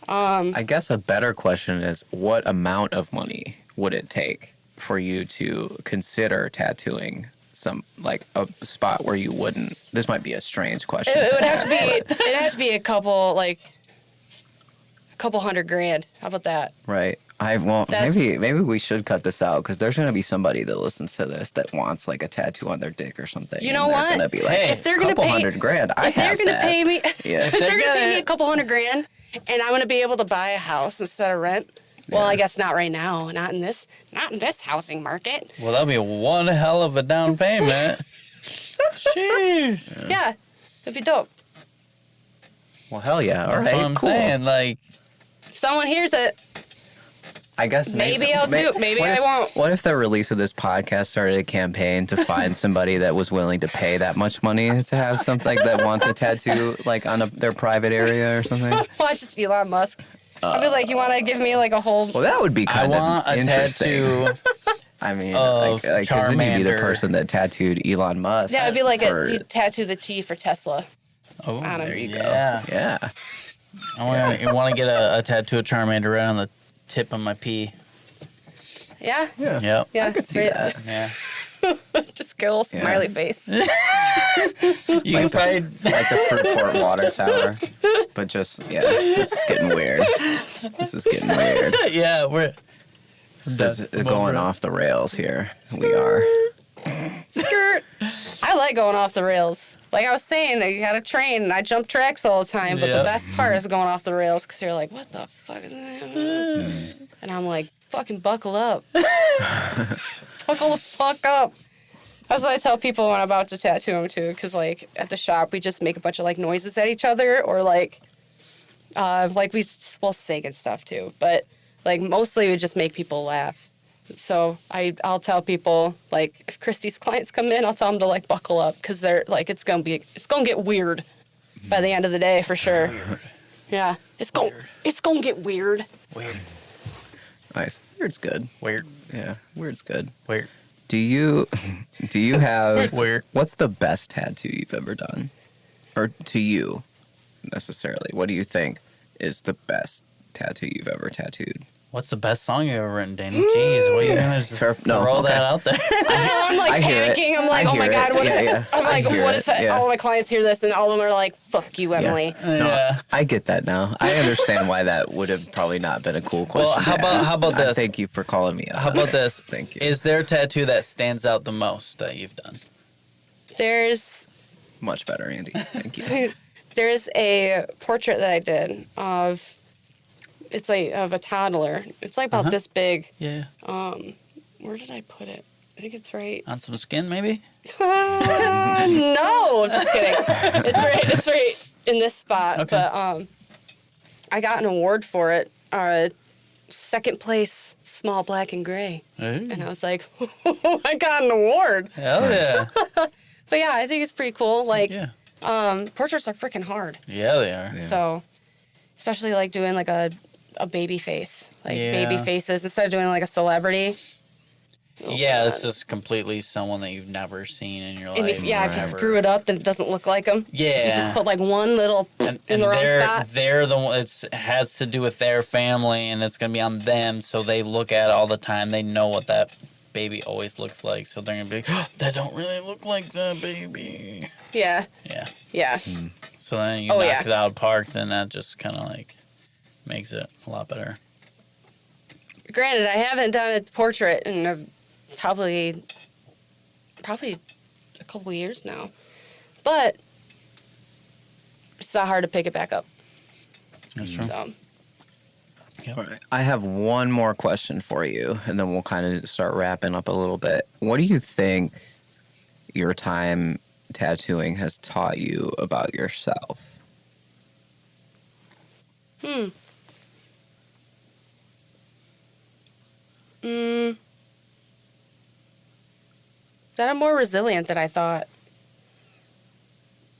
I guess a better question is, what amount of money would it take for you to consider tattooing some like a spot where you wouldn't? This might be a strange question. It would have ask, to be. but- It'd have to be a couple $100,000. How about that? Right. That's- Maybe we should cut this out because there's gonna be somebody that listens to this that wants like a tattoo on their dick or something. You know and what? They're gonna be like, Hey, If they're gonna couple pay $100,000. if they're gonna pay me, Yeah. if they're gonna gonna- pay me a couple $100,000, and I'm gonna be able to buy a house instead of rent. Well, Yeah. I guess not right now. Not in this housing market. Well, that'll be one hell of a down payment. Sheesh. Yeah, it'd be dope. Well, hell yeah. All That's right. what I'm cool. saying. Like, If someone hears it, I guess Maybe I'll do it, maybe what I if- won't. What if the release of this podcast started a campaign to find somebody that was willing to pay that much money to have something that wants a tattoo like on their private area or something? watch it's Elon Musk. I'd be like, you want to give me like a whole? Well, that would be I kind want of a interesting. tattoo. I mean, of like, 'cause then you'd be the Charmander. person that tattooed Elon Musk. Yeah, it'd be like for- you tattoo the T for Tesla. Oh, I don't there know. you go. Yeah. I want to get a tattoo of Charmander right on the tip of my pee. Yeah, Yeah. Yep. yeah. I could see right. that. Yeah. Just get a little Yeah. smiley face. You can probably. Like the Fruitport water tower. But just, yeah, this is getting weird. This is getting weird. Yeah, we're. This is going off the rails here. We are. Skirt. I like going off the rails. Like I was saying, you got to train, and I jump tracks all the time. But the Yep. best part is going off the rails because you're like, what the fuck is that? And I'm like, fucking buckle up. Buckle the fuck up. That's what I tell people when I'm about to tattoo them too. Because like at the shop, we just make a bunch of like noises at each other, or like we'll sing and stuff too. But like mostly we just make people laugh. So I'll tell people, like, if Christy's clients come in, I'll tell them to like buckle up because they're like it's gonna get weird by the end of the day for sure. Yeah, it's gonna get weird. Weird. Nice. Weird's good. Weird. Yeah, weird's good. Weird. Do you have Weird. What's the best tattoo you've ever done? Or to you necessarily. What do you think is the best tattoo you've ever tattooed? What's the best song you've ever written, Danny? Jeez, what are you gonna just No, throw okay. that out there? I'm like I hear it. panicking. I'm like, I oh my hear god, it. what if Yeah. I'm like, I hear what it. if Yeah. all my clients hear this and all of them are like, fuck you, Emily. Yeah. I get that now. I understand why that would have probably not been a cool question. Well, how to about- ask. how about this? Thank you for calling me out. How about this? Thank you. Is there a tattoo that stands out the most that you've done? There's Much better, Andy. Thank you. There's a portrait that I did of a toddler. It's like about this big. Yeah. Where did I put it? I think it's right. On some skin, maybe? No, I'm just kidding. It's right in this spot. Okay. But I got an award for it. Second place, small black and gray. And I was like, I got an award. Hell yeah. But yeah, I think it's pretty cool. Like, Yeah. portraits are freaking hard. Yeah, they are. Yeah. So, especially like doing like a baby face, like Yeah. baby faces instead of doing like a celebrity. Oh, Yeah, God. it's just completely someone that you've never seen in your life. And if you forever. screw it up, then it doesn't look like them. You Yeah. just put like one little and in the wrong they're, spot. they're the one. It has to do with their family, and it's gonna be on them. So they look at it all the time. They know what that baby always looks like. So they're gonna be like, oh, that don't really look like the baby. Yeah, Yeah. yeah. So then you Oh, knock yeah. it out of the park. Then that just kind of like makes it a lot better. Granted, I haven't done a portrait in probably a couple years now, but it's not hard to pick it back up. That's true. So, All right. I have one more question for you, and then we'll kind of start wrapping up a little bit. What do you think your time tattooing has taught you about yourself? that I'm more resilient than I thought.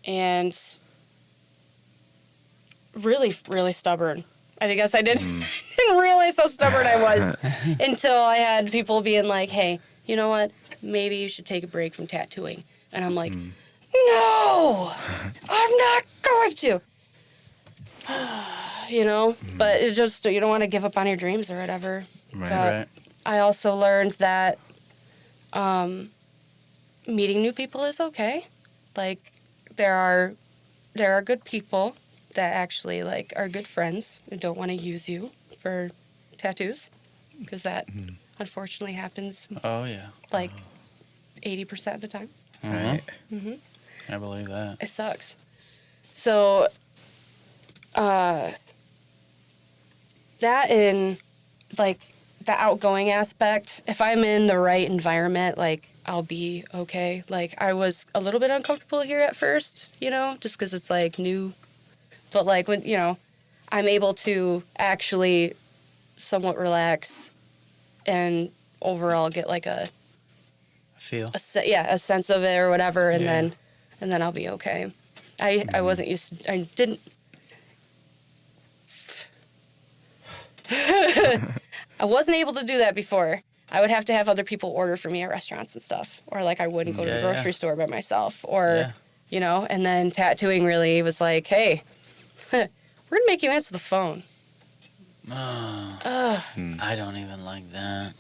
And really, really stubborn. I guess I didn't realize how stubborn I was until I had people being like, hey, you know what? Maybe you should take a break from tattooing. And I'm like, no, I'm not going to. You know, but it just, you don't want to give up on your dreams or whatever. Right. But Right. I also learned that meeting new people is okay. Like, there are good people that actually, like, are good friends and don't want to use you for tattoos, because that unfortunately happens, Oh, yeah. like, 80% of the time. Right. Mm-hmm. I believe that. It sucks. So, that in, like, the outgoing aspect, if I'm in the right environment, like, I'll be okay. Like, I was a little bit uncomfortable here at first, you know, just because it's, like, new. But, like, when, you know, I'm able to actually somewhat relax and overall get, like, a sense of it or whatever, and then I'll be okay. I wasn't used to, I didn't. I wasn't able to do that before. I would have to have other people order for me at restaurants and stuff, or like I wouldn't go to the grocery store by myself, or you know. And then tattooing really was like, hey, we're gonna make you answer the phone. I don't even like that.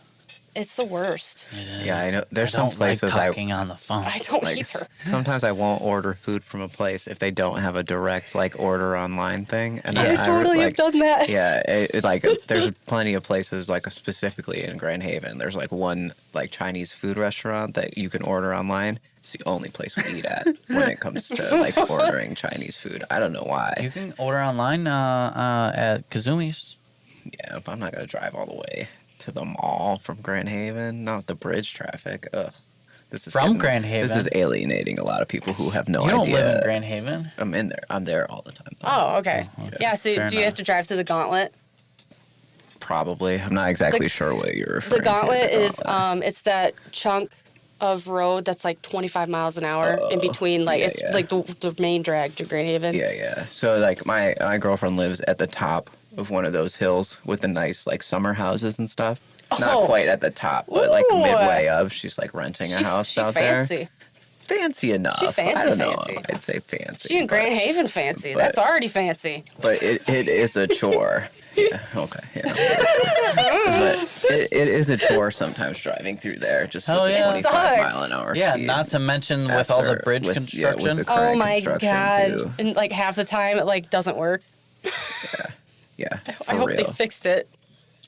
It's the worst. It is. Yeah, I know. There's I some don't places like talking on the phone. I don't like either. sometimes I won't order food from a place if they don't have a direct like order online thing. And I totally have done that. Yeah, like there's plenty of places like specifically in Grand Haven. There's like one like Chinese food restaurant that you can order online. It's the only place we eat at when it comes to like ordering Chinese food. I don't know why. You can order online at Kazumi's. Yeah, but I'm not gonna drive all the way to the mall from Grand Haven. Not with the bridge traffic. Ugh. This is From Grand Haven? This is alienating a lot of people who have no You don't idea. live in Grand Haven? I'm in there. I'm there all the time. Though. Oh, okay. Yeah. So Fair do you have enough. to drive through the Gauntlet? Probably. I'm not exactly sure what you're referring The Gauntlet to. is it's that chunk of road that's like 25 miles an hour in between, like it's like the main drag to Grand Haven. Yeah. So like my girlfriend lives at the top of one of those hills with the nice like summer houses and stuff. Not quite at the top, but like Ooh. midway up. She's like renting a house out fancy. there. Fancy enough. She fancy, I don't know. fancy. I'd say fancy. She in Grand Haven fancy. but- That's already fancy. But it is a chore. Yeah, okay. Yeah. But it is a chore sometimes driving through there just with Hell the yeah. 25 Sucks. mile an hour Yeah, speed. not to mention with all the bridge with construction. the Oh current my construction, god! too. And like half the time it like doesn't work. Yeah, I for hope real. they fixed it.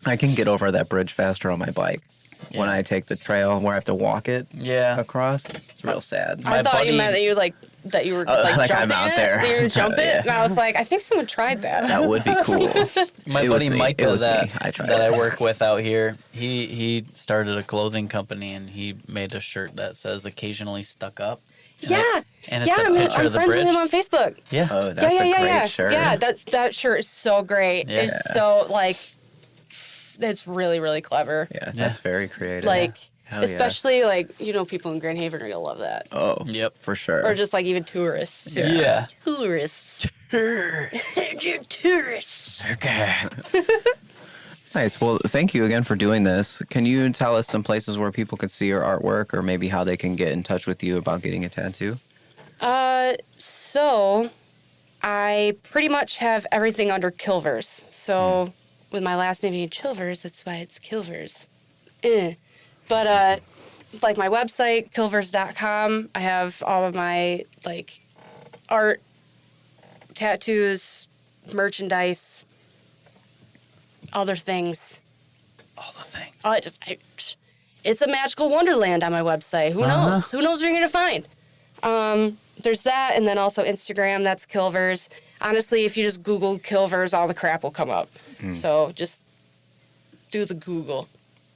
I can get over that bridge faster on my bike. When I take the trail where I have to walk it Yeah. across, it's real sad. My I thought you buddy- meant that you were like like jumping I'm out it. there. That you were gonna jump it, Yeah. and I was like, I think someone tried that. That would be cool. My It was buddy me. Micah It was that me. I tried I it. work with out here, he started a clothing company and he made a shirt that says "occasionally stuck up." Yeah, And it's yeah. a I'm picture of the friends with bridge. him on Facebook. Yeah. Oh, that's a great shirt. Yeah, that shirt is so great. Yeah. It's so like, it's really really clever. Yeah, that's very creative. Like, Hell yeah. especially like people in Grand Haven are gonna love that, Oh, Yep. for sure. or just like even tourists. Too. Yeah. Tourists. Tourists. Okay. Nice. Well, thank you again for doing this. Can you tell us some places where people can see your artwork, or maybe how they can get in touch with you about getting a tattoo? So I pretty much have everything under Kilvers. So with my last name being Kilvers, that's why it's Kilvers. But like my website, kilvers.com, I have all of my like art, tattoos, merchandise, other things. All the things. It's a magical wonderland on my website. Who knows? Who knows what you're gonna find? There's that, and then also Instagram. That's Kilvers. Honestly, if you just Google Kilvers, all the crap will come up. So just do the Google.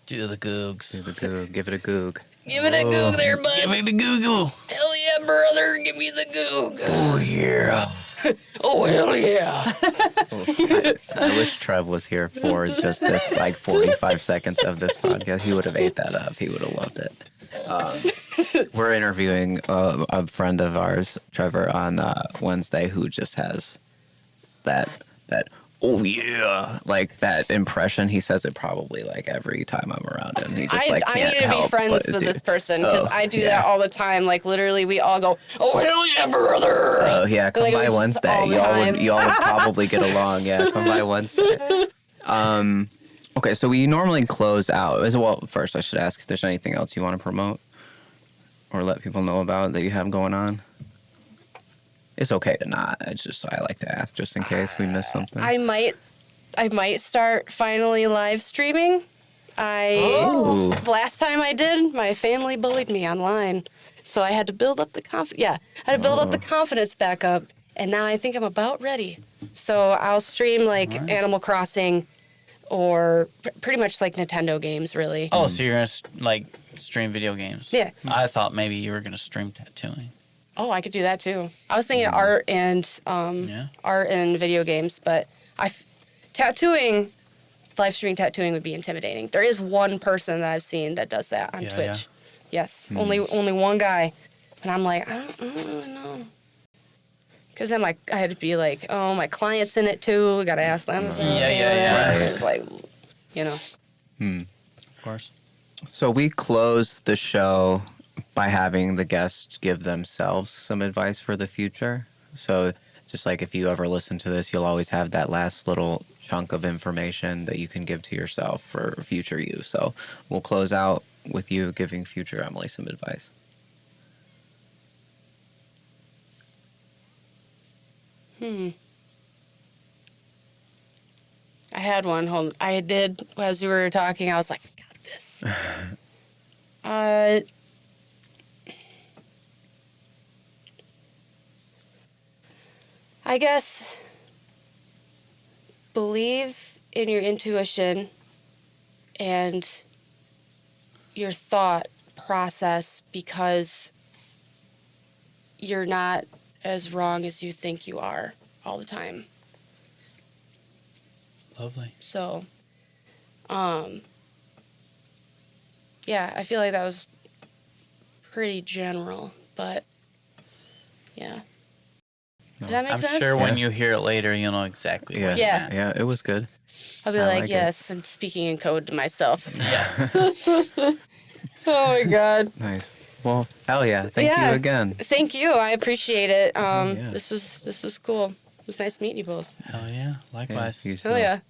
Do the googs. Give it a goog. Give it a goog there, bud. Give me the Google. Hell yeah, brother. Give me the goog. Oh yeah. Oh, hell yeah. I wish Trev was here for just this like 45 seconds of this podcast. He would have ate that up. He would have loved it. We're interviewing a friend of ours, Trevor, on Wednesday, who just has that oh yeah, like that impression. He says it probably like every time I'm around him. He just like I can't need to be help friends but with do- this person because Oh, I do yeah. that all the time. Like, literally, we all go, oh, hell yeah, brother. Oh yeah, come Like, by just Wednesday. all the time. Y'all would probably get along. Yeah, come by Wednesday. Okay, so we normally close out. Well, first I should ask if there's anything else you want to promote or let people know about that you have going on. It's okay to not. It's just I like to ask just in case we miss something. I might start finally live streaming. Ooh. Last time I did, my family bullied me online, so I had to build up the confidence back up, and now I think I'm about ready. So I'll stream like Animal Crossing, or pretty much like Nintendo games, really. Oh, so you're gonna like stream video games? Yeah. I thought maybe you were gonna stream tattooing. Oh, I could do that too. I was thinking art and video games, but tattooing, live streaming tattooing would be intimidating. There is one person that I've seen that does that on Twitch. Yeah. Yes, only one guy, and I'm like, I don't really know. Because then I had to be like, oh, my client's in it too. We gotta ask them. Yeah. It's like, you know. Of course. So we close the show by having the guests give themselves some advice for the future. So just like if you ever listen to this, you'll always have that last little chunk of information that you can give to yourself for future you. So we'll close out with you giving future Emily some advice. I had one. I did, as we were talking, I was like, I got this. I guess believe in your intuition and your thought process, because you're not as wrong as you think you are all the time. Lovely. So, yeah, I feel like that was pretty general, but yeah. Did that make I'm sense? sure when you hear it later, you'll know exactly what you meant. Yeah, it was good. I'll be I like, like it. yes, I'm speaking in code to myself. Yes. Oh my God. Nice. Well, hell yeah. Thank you again. Thank you. I appreciate it. Yeah. This was cool. It was nice meeting you both. Hell yeah. Likewise. You Hell too. yeah.